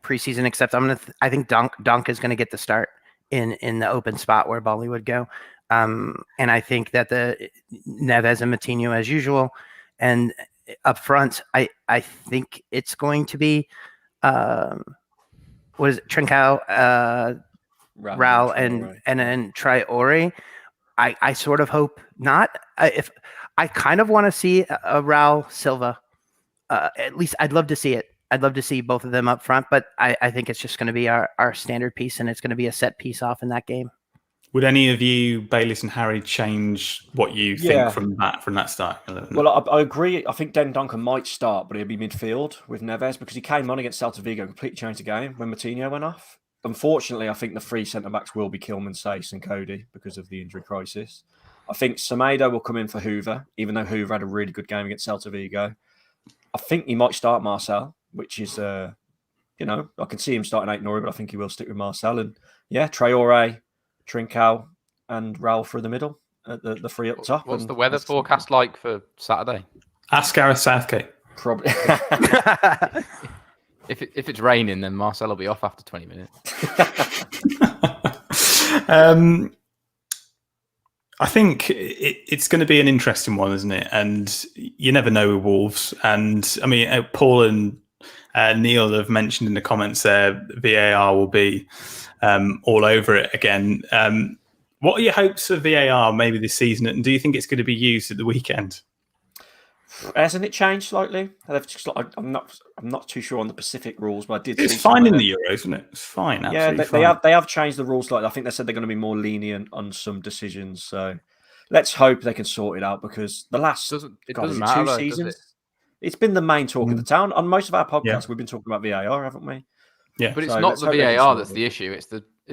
preseason, except I think Dunk is going to get the start in the open spot where Bolly would go. And I think that the Neves and Matinho as usual. And up front, I think it's going to be what is it? Trincao, Raul, and then Traore. I sort of hope not. If I kind of want to see a Raul Silva, at least I'd love to see it. I'd love to see both of them up front, but I think it's just going to be our standard piece, and it's going to be a set piece off in that game. Would any of you, Bayliss and Harry, change what you think from that start? Well, I agree. I think Den Duncan might start, but he'll be midfield with Neves because he came on against Celta Vigo, completely changed the game when Moutinho went off. Unfortunately, I think the three centre-backs will be Kilman, Sace and Cody because of the injury crisis. I think Semedo will come in for Hoover, even though Hoover had a really good game against Celta Vigo. I think he might start Marcel, which is, I can see him starting Aït-Nouri, but I think he will stick with Marcel. And Traore, Trincao and Raul through the middle, the three up top. What's the weather forecast like for Saturday? Ask Gareth Southgate. Probably. If it's raining, then Marcel will be off after 20 minutes. I think it's going to be an interesting one, isn't it? And you never know with Wolves. And I mean, Paul and Neil have mentioned in the comments there, VAR will be all over it again. What are your hopes for VAR maybe this season? And do you think it's going to be used at the weekend? Hasn't it changed slightly? I'm not too sure on the Pacific rules, but I did. It's fine in the Euros, isn't it? It's fine. Yeah, they have changed the rules slightly. I think they said they're going to be more lenient on some decisions. So let's hope they can sort it out because the last doesn't matter, 2 seasons, it's been the main talk of the town. On most of our podcasts, we've been talking about VAR, haven't we? Yeah, but it's not the VAR that's the issue. It's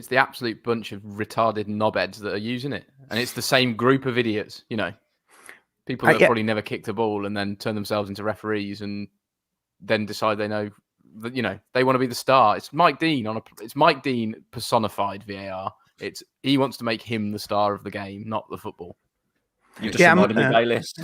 the absolute bunch of retarded knobheads that are using it, and it's the same group of idiots, People that probably never kicked a ball and then turn themselves into referees and then decide they know that, they want to be the star. It's Mike Dean it's Mike Dean personified VAR. He wants to make him the star of the game, not the football. You just reminded me, Bayliss.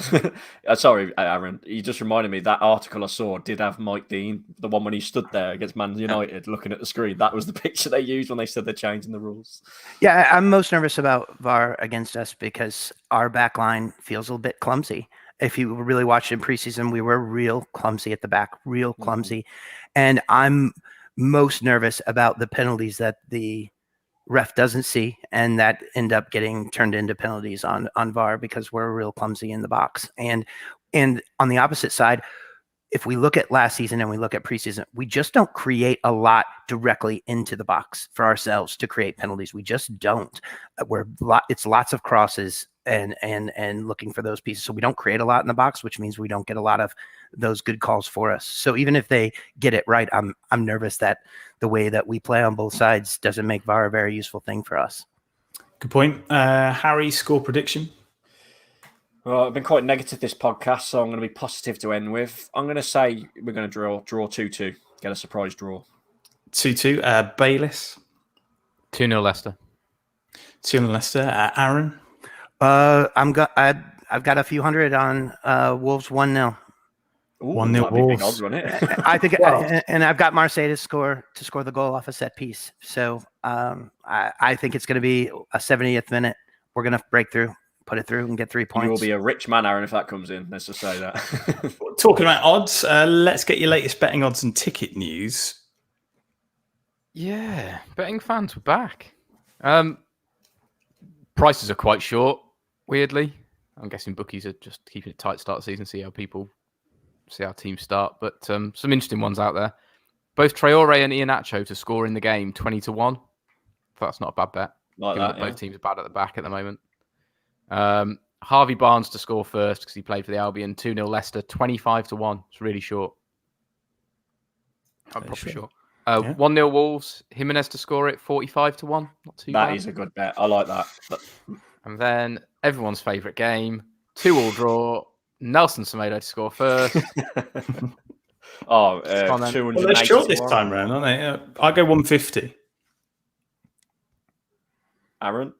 Sorry, Aaron. You just reminded me that article I saw did have Mike Dean, the one when he stood there against Man United looking at the screen. That was the picture they used when they said they're changing the rules. Yeah, I'm most nervous about VAR against us because our back line feels a little bit clumsy. If you really watched in preseason, we were real clumsy at the back, real clumsy. And I'm most nervous about the penalties that the ref doesn't see and that end up getting turned into penalties on VAR because we're real clumsy in the box. And on the opposite side, if we look at last season and we look at preseason, we just don't create a lot directly into the box for ourselves to create penalties. We just don't. It's lots of crosses and looking for those pieces. So we don't create a lot in the box, which means we don't get a lot of those good calls for us. So even if they get it right, I'm nervous that the way that we play on both sides doesn't make VAR a very useful thing for us. Good point. Harry, score prediction? Well, I've been quite negative this podcast, so I'm going to be positive to end with. I'm going to say we're going to draw 2-2, get a surprise draw. 2-2. Bayliss? 2-0 Leicester. 2-0 Leicester. Aaron? I've got a few hundred on Wolves 1-0. 1-0 Wolves. Odds, wasn't it? I think, and I've got Marseille to score the goal off a set piece. So I think it's going to be a 70th minute. We're going to break through, put it through, and get 3 points. You will be a rich man, Aaron, if that comes in. Let's just say that. Talking about odds, let's get your latest betting odds and ticket news. Yeah, betting fans, we're back. Prices are quite short, weirdly. I'm guessing bookies are just keeping it tight start of the season, see how teams start. But some interesting ones out there. Both Traore and Iheanacho to score in the game, 20-1. That's not a bad bet. Both teams are bad at the back at the moment. Harvey Barnes to score first because he played for the Albion, 2-0 Leicester, 25-1. It's really short. Proper short. 1-0 Wolves, Jimenez to score it, 45-1. Not too bad. That is a good bet. I like that. And then everyone's favourite game, 2-2 draw, Nelson Semedo to score first. 280. Well, they're short this time round, aren't they? I'll go 150. Aaron?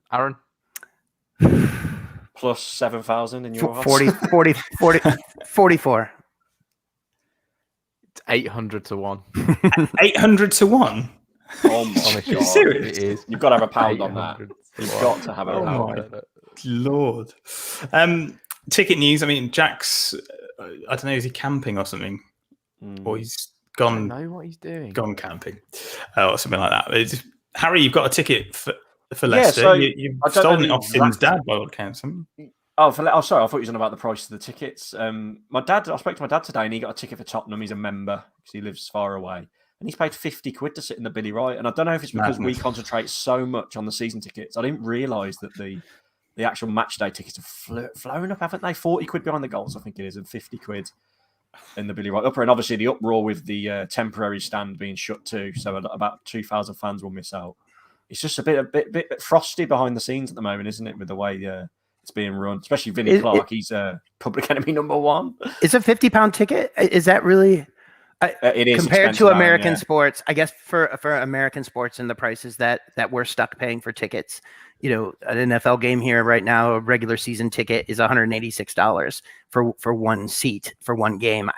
Plus 7,000 in your 44. It's 800-1. 800-1 Oh my God. Are you serious? It is. You've got to have a pound on that. You've got to have a pound. My Lord. Ticket news. I mean, Jack's I don't know, is he camping or something? Or he's I don't gone know what he's doing. camping or something like that. Harry, you've got a ticket for Yeah, Leicester. so You've I don't stolen know it the off Finn's exact- dad by all accounts, haven't you? Sorry, I thought you was on about the price of the tickets. My dad, I spoke to my dad today, and he got a ticket for Tottenham. He's a member because he lives far away, and he's paid 50 quid to sit in the Billy Wright. And I don't know if it's because we Madness. concentrate so much on the season tickets. I didn't realise that the actual match day tickets have flown up, haven't they? 40 quid behind the goals, I think it is, and 50 quid in the Billy Wright upper. And obviously the uproar with the temporary stand being shut too, so about 2,000 fans will miss out. It's just a bit frosty behind the scenes at the moment, isn't it? With the way it's being run, especially Vinnie Clark. He's public enemy number one. Is a £50 ticket? Is that really? It is compared to expensive, American yeah. sports. I guess for American sports and the prices that we're stuck paying for tickets. You know, an NFL game here right now, a regular season ticket is $186 for one seat for one game.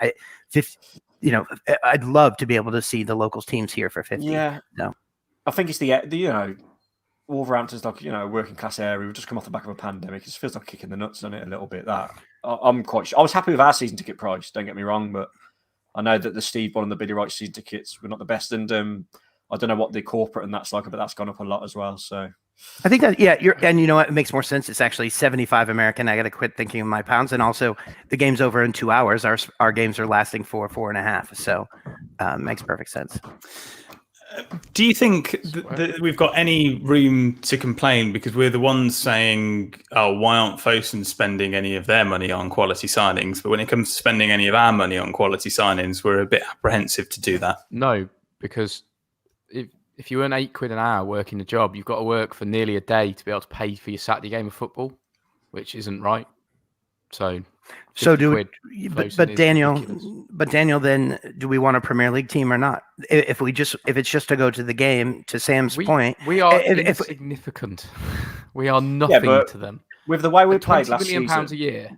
I'd love to be able to see the local teams here for 50. Yeah, no, I think it's the Wolverhampton's like a working class area. We've just come off the back of a pandemic. It just feels like kicking the nuts on it a little bit. That I'm quite sure. I was happy with our season ticket price. Don't get me wrong, but I know that the Steve Ball and the Billy Wright season tickets were not the best, and I don't know what the corporate and that's like, but that's gone up a lot as well. So I think that and you know what, it makes more sense. It's actually 75 American. I got to quit thinking of my pounds, and also the game's over in 2 hours. Our games are lasting 4.5, so makes perfect sense. Do you think that we've got any room to complain because we're the ones saying, "Oh, why aren't Fosun spending any of their money on quality signings?" But when it comes to spending any of our money on quality signings, we're a bit apprehensive to do that. No, because if you earn £8 an hour working a job, you've got to work for nearly a day to be able to pay for your Saturday game of football, which isn't right. So Daniel, then do we want a Premier League team or not? If it's just to go to the game, to Sam's point, we are insignificant. We are nothing to them. With the way we played last season, £20 million a year,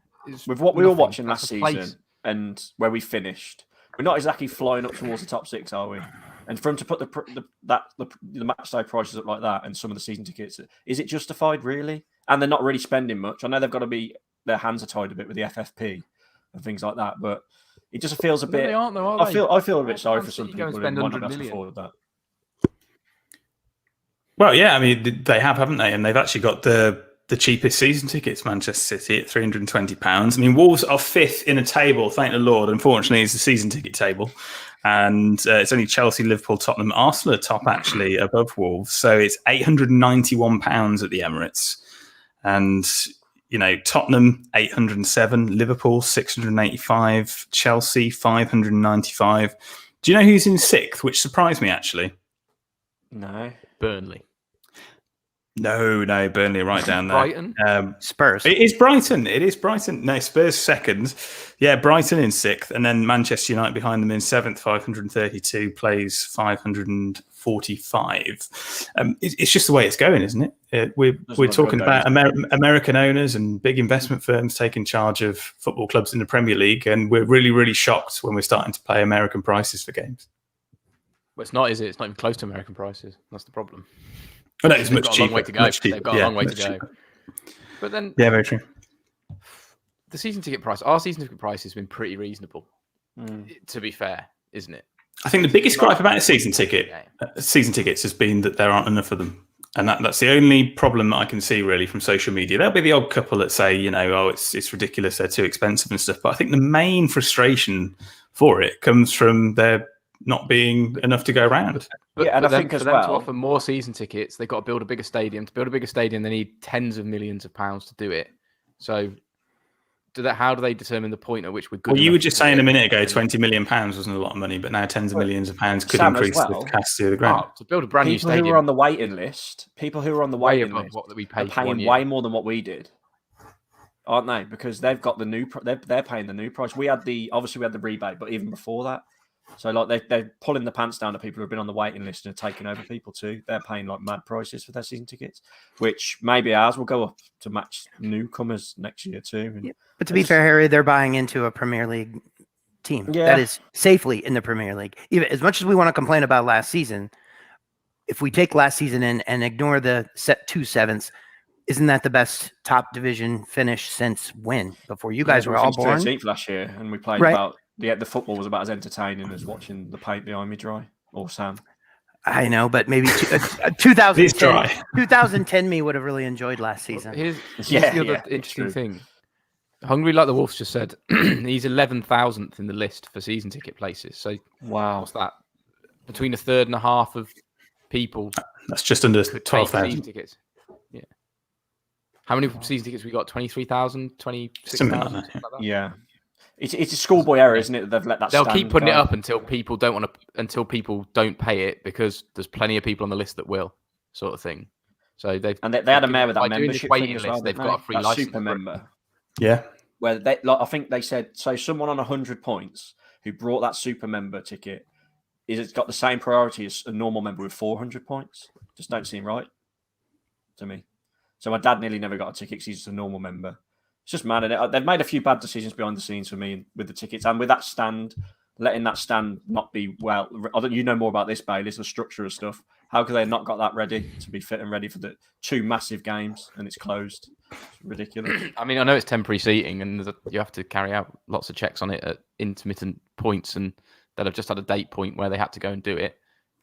with what we were watching last season and where we finished, we're not exactly flying up towards the top six, are we? And for them to put the match day prices up like that and some of the season tickets, is it justified really? And they're not really spending much. I know they've got to be. Their hands are tied a bit with the FFP and things like that, but it just feels a bit. They aren't, though, are they? I feel a bit sorry for some people who might not be able to afford that. Well, yeah, I mean they haven't they? And they've actually got the cheapest season tickets. Manchester City at £320. I mean, Wolves are fifth in a table. Thank the Lord. Unfortunately, it's the season ticket table, and it's only Chelsea, Liverpool, Tottenham, Arsenal are top actually above Wolves. So it's £891 at the Emirates, and. You know, Tottenham 807, Liverpool 685, Chelsea 595. Do you know who's in sixth? Which surprised me actually. No, Burnley. No, Burnley are right down there. Brighton, Spurs. It is Brighton. No, Spurs second. Yeah, Brighton in sixth, and then Manchester United behind them in seventh, 532, plays 545. It's just the way it's going, isn't it? We're talking about American owners and big investment firms taking charge of football clubs in the Premier League, and we're really, really shocked when we're starting to pay American prices for games. Well, it's not, is it? It's not even close to American prices. That's the problem. Oh, no, it's much cheaper. They've got a long way to go. But then, yeah, very true. The season ticket price, our season ticket price has been pretty reasonable. To be fair, isn't it? I think the biggest gripe about season tickets has been that there aren't enough of them, and that's the only problem that I can see really from social media. There'll be the odd couple that say, it's ridiculous, they're too expensive and stuff. But I think the main frustration for it comes from there not being enough to go around. And I think for them to offer more season tickets, they've got to build a bigger stadium. To build a bigger stadium, they need tens of millions of pounds to do it. So, how do they determine the point at which we're good? Well, you were just saying a minute ago, £20 million wasn't a lot of money, but now tens of millions of pounds could increase the capacity of the ground. To build a brand new stadium, people who are on the waiting list, what we paid are paying way more than what we did, aren't they? Because they've got the new, they're paying the new price. We had the rebate, but even before that. So they're pulling the pants down to people who've been on the waiting list and are taking over people too. They're paying like mad prices for their season tickets, which maybe ours will go up to match newcomers next year too. Yeah. But to be fair, Harry, they're buying into a Premier League team that is safely in the Premier League. Even as much as we want to complain about last season, if we take last season and ignore the 2 7s, isn't that the best top division finish since when? Before you guys were all born? 13th last year, and we played Right. about the football was about as entertaining as watching the paint behind me dry. Or Sam. I know, but maybe It's 2010, dry. 2010 me would have really enjoyed last season. Here's the other interesting thing. Hungry Like the Wolves just said he's 11,000th in the list for season ticket places. So wow, what's that? Between a third and a half of people. That's just under could take 12,000 season tickets. Yeah. How many season tickets we got? 23,000, 26,000? Something like that. Yeah. It's a schoolboy error, isn't it? That they've let that. They'll keep putting it up until people don't pay it, because there's plenty of people on the list that will, sort of thing. So they had a mayor with that by doing membership this waiting thing as list. well, They've didn't got they? a free That license. super member. Yeah. Where they, I think they said, so someone on 100 points who brought that super member ticket it's got the same priority as a normal member with 400 points. Just don't seem right to me. So my dad nearly never got a ticket because he's just a normal member. It's just mad. And they've made a few bad decisions behind the scenes for me with the tickets and with that stand, letting that stand not be well. You know more about this, Bailey, the structure of stuff. How could they not got that ready to be fit and ready for the 2 massive games and it's closed? It's ridiculous. I mean, I know it's temporary seating and you have to carry out lots of checks on it at intermittent points, and they'll have just had a date point where they had to go and do it,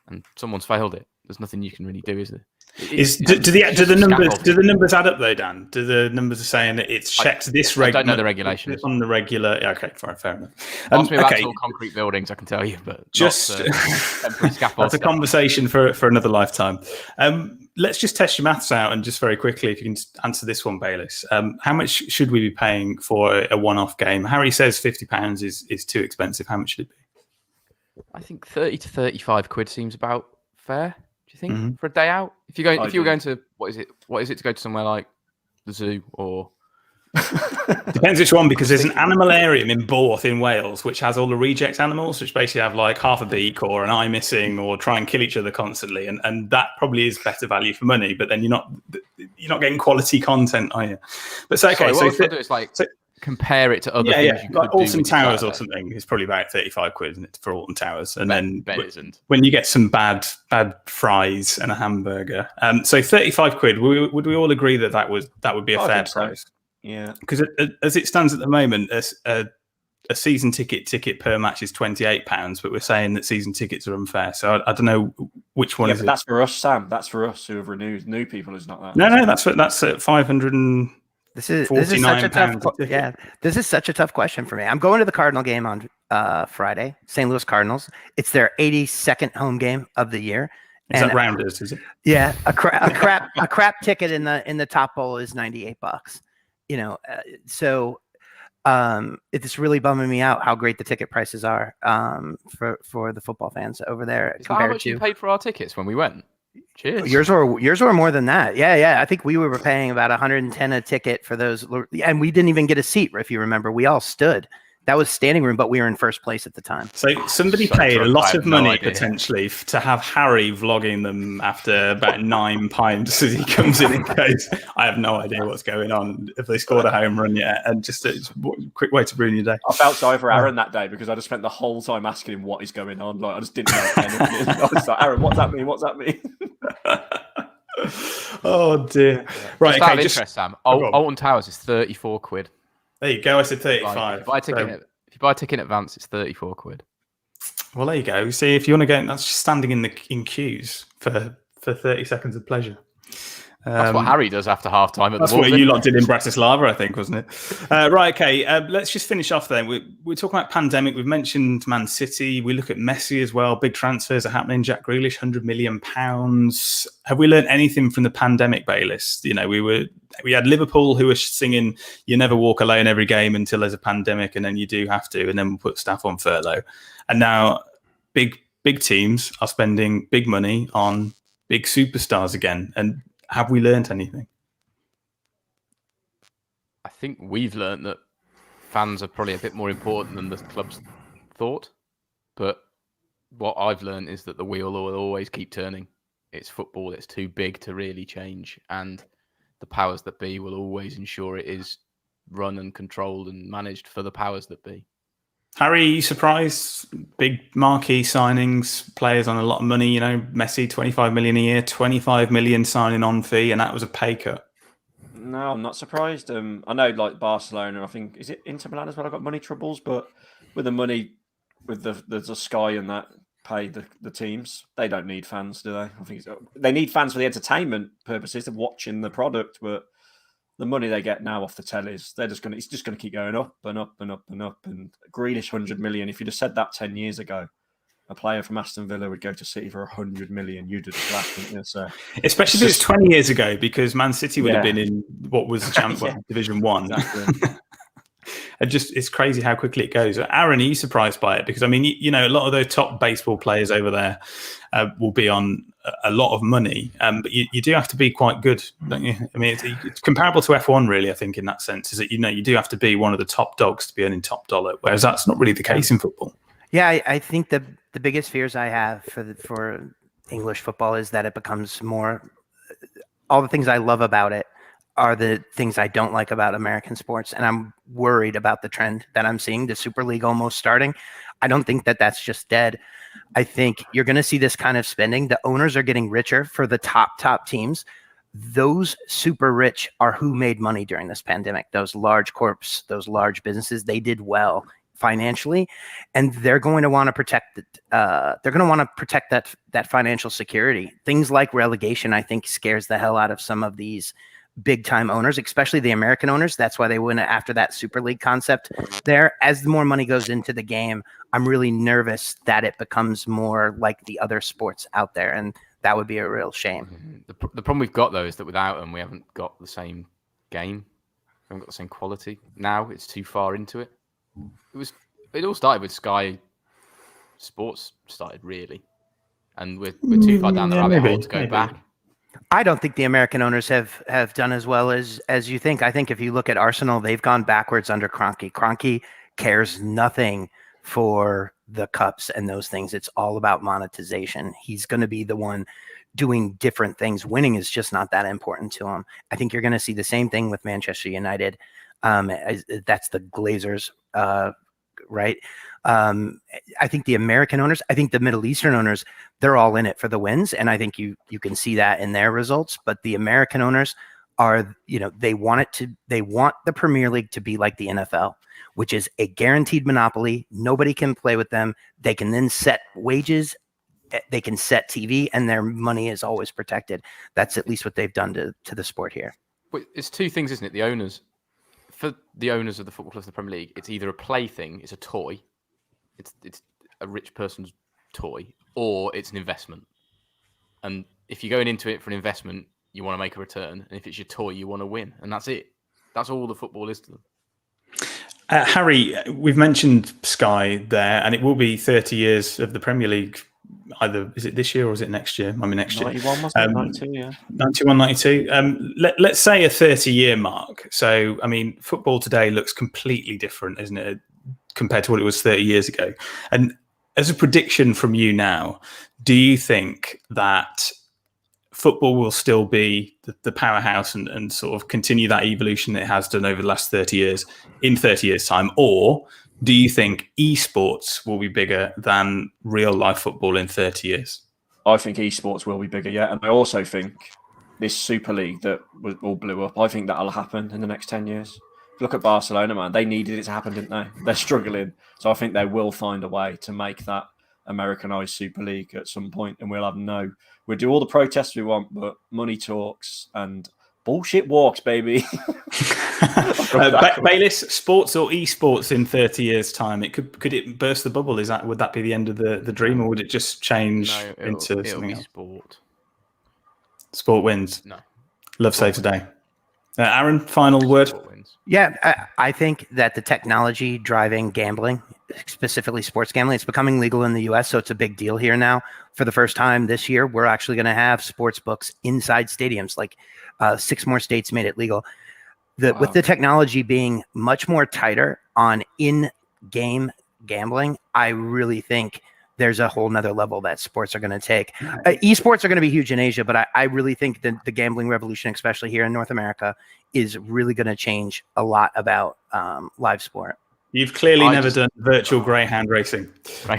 and someone's failed it. There's nothing you can really do, is there? Do the numbers add up though, Dan? Do the numbers are saying that it's checked this regular? I don't know the regulations on the regular. Yeah, okay, fair enough. Ask me about tall concrete buildings, I can tell you, but just temporary scaffold. That's a conversation for another lifetime. Let's just test your maths out, and just very quickly, if you can answer this one, Bayliss. How much should we be paying for a one-off game? Harry says £50 is too expensive. How much should it be? I think 30 to 35 quid seems about fair. Do you think for a day out? If you were going to what is it to go to somewhere like the zoo or depends which one, because there's an animalarium in Borth in Wales which has all the reject animals, which basically have like half a beak or an eye missing or try and kill each other constantly, and that probably is better value for money. But then you're not getting quality content, are you? But so okay, what I do is compare it to other things you could like do Alton with Towers Saturday. or something is probably about 35 quid, isn't it, for Alton Towers? And then isn't. when you get some bad fries and a hamburger, so 35 quid, would we all agree that would be a fair price? Yeah, because as it stands at the moment, a season ticket per match is £28, but we're saying that season tickets are unfair. So I don't know which one is it. That's for us, Sam. That's for us who have renewed. New people is not that. No, that's at 500 and. This is such a tough. Yeah, this is such a tough question for me. I'm going to the Cardinal game on Friday. St. Louis Cardinals. It's their 82nd home game of the year. Is that Rounders? Is it? Yeah, a crap ticket in the top bowl is $98. You know, so it's really bumming me out how great the ticket prices are for the football fans over there. Is that how much you paid for our tickets when we went? Cheers. Yours were more than that. Yeah. I think we were paying about 110 a ticket for those, and we didn't even get a seat. If you remember, we all stood. That was standing room, but we were in first place at the time. So somebody paid a lot of money potentially to have Harry vlogging them after about 9 pints as he comes in and goes, I have no idea what's going on, if they scored a home run yet, and just a quick way to ruin your day. I felt sorry for Aaron that day because I just spent the whole time asking him what is going on. Like I just didn't know anything. I was like, Aaron, what's that mean? What's that mean? Oh dear. Right, just out of interest, Sam. Alton Towers is 34 quid. There you go. I said 35. If you buy a ticket in advance, it's 34 quid. Well, there you go. See, if you want to go, that's just standing in queues for 30 seconds of pleasure. That's what Harry does after half time. That's what you lot did in Bratislava, I think, wasn't it? Right, okay. Let's just finish off then. We're talking about pandemic. We've mentioned Man City. We look at Messi as well. Big transfers are happening. Jack Grealish, £100 million. Have we learned anything from the pandemic, Bayliss? You know, we had Liverpool who were singing "You never walk alone" every game until there's a pandemic, and then you do have to, and then we'll put staff on furlough. And now big teams are spending big money on big superstars again. And have we learned anything? I think we've learned that fans are probably a bit more important than the clubs thought. But what I've learned is that the wheel will always keep turning. It's football. It's too big to really change. And the powers that be will always ensure it is run and controlled and managed for the powers that be. Harry, are you surprised? Big marquee signings, players on a lot of money. You know, Messi, 25 million a year, 25 million signing on fee, and that was a pay cut. No, I'm not surprised. I know, like Barcelona, I think is it Inter Milan as well. I've got money troubles, but with the money, with the Sky and that pay the teams, they don't need fans, do they? I think they need fans for the entertainment purposes of watching the product, but the money they get now off the tellies, it's just gonna keep going up and up and up and up. And Grealish 100 million. If you'd have said that 10 years ago, a player from Aston Villa would go to City for 100 million. You'd have laughed, wouldn't you? So, especially if it was 20 years ago, because Man City would have been in what was Division 1. Exactly. And it's crazy how quickly it goes. Aaron, are you surprised by it? Because I mean, a lot of those top baseball players over there will be on a lot of money, but you do have to be quite good, don't you? I mean, it's comparable to F1, really. I think in that sense, is that you do have to be one of the top dogs to be earning top dollar, whereas that's not really the case in football. Yeah, I think the biggest fears I have for English football is that it becomes more. All the things I love about it are the things I don't like about American sports, and I'm worried about the trend that I'm seeing, the Super League almost starting. I don't think that that's just dead. I think you're going to see this kind of spending. The owners are getting richer for the top teams. Those super rich are who made money during this pandemic. Those large corps, those large businesses, they did well financially, and they're going to want to protect it. They're going to want to protect that financial security. Things like relegation, I think, scares the hell out of some of these big time owners, especially the American owners. That's why they went after that Super League concept there. As the more money goes into the game, I'm really nervous that it becomes more like the other sports out there, and that would be a real shame. The problem we've got, though, is that without them, we haven't got the same game. We haven't got the same quality. Now it's too far into it. It all started with Sky Sports started, really. And we're too far down the rabbit hole to go back. I don't think the American owners have done as well as you think. I think if you look at Arsenal, they've gone backwards under Kroenke. Kroenke cares nothing for the cups and those things. It's all about monetization. He's going to be the one doing different things. Winning is just not that important to him. I think you're going to see the same thing with Manchester United. That's the Glazers, right? I think the American owners, I think the Middle Eastern owners, they're all in it for the wins. And I think you can see that in their results. But the American owners are, they want the Premier League to be like the NFL, which is a guaranteed monopoly. Nobody can play with them. They can then set wages. They can set TV, and their money is always protected. That's at least what they've done to the sport here. But it's two things, isn't it? The owners, for the owners of the football clubs of the Premier League, it's either a plaything, it's a toy, it's a rich person's toy, or it's an investment. And if you're going into it for an investment, you want to make a return. And if it's your toy, you want to win. And that's it. That's all the football is to them. Harry, we've mentioned Sky there, and it will be 30 years of the Premier League. Either is it this year or is it next year? I mean, next 91, year. 92, yeah. 91, 92. Let's say a 30-year mark. So, I mean, football today looks completely different, isn't it, compared to what it was 30 years ago? And as a prediction from you now, do you think that football will still be the powerhouse and sort of continue that evolution it has done over the last 30 years in 30 years' time? Or do you think esports will be bigger than real life football in 30 years? I think esports will be bigger, yeah. And I also think this Super League that all blew up, I think that'll happen in the next 10 years. Look at Barcelona, man. They needed it to happen, didn't they? They're struggling. So I think they will find a way to make that Americanized Super League at some point, and we'll do all the protests we want, but money talks and bullshit walks, baby. Bayliss, sports or esports in 30 years' time? Could it burst the bubble? Would that be the end of the dream, or would it just change into something else? Sport wins. No. Love save today. Aaron, final word. Yeah, I think that the technology driving gambling, specifically sports gambling, it's becoming legal in the US, so it's a big deal here now. For the first time this year, we're actually going to have sports books inside stadiums. Like 6 more states made it legal. With the technology being much more tighter on in-game gambling, I really think there's a whole nother level that sports are going to take. Esports are going to be huge in Asia, but I really think that the gambling revolution, especially here in North America, is really going to change a lot about live sport. You've clearly never done virtual greyhound racing. I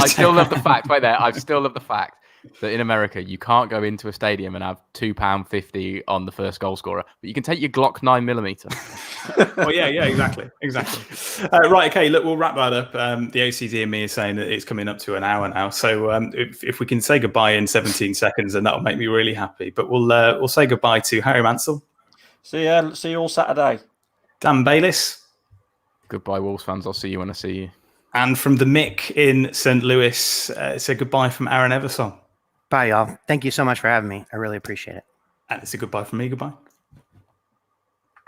still love the fact, right there, I still love the fact that in America you can't go into a stadium and have £2.50 on the first goal scorer, but you can take your Glock 9mm. Well, yeah, exactly. Right, okay, look, we'll wrap that up. The OCD and me is saying that it's coming up to an hour now, so if we can say goodbye in 17 seconds, then that'll make me really happy. But we'll say goodbye to Harry Mansell. See you all Saturday. Dan Bayliss. Goodbye, Wolves fans. I'll see you when I see you. And from the Mick in St. Louis, say goodbye from Aaron Eversong. Bye, y'all. Thank you so much for having me. I really appreciate it. And it's a goodbye from me. Goodbye.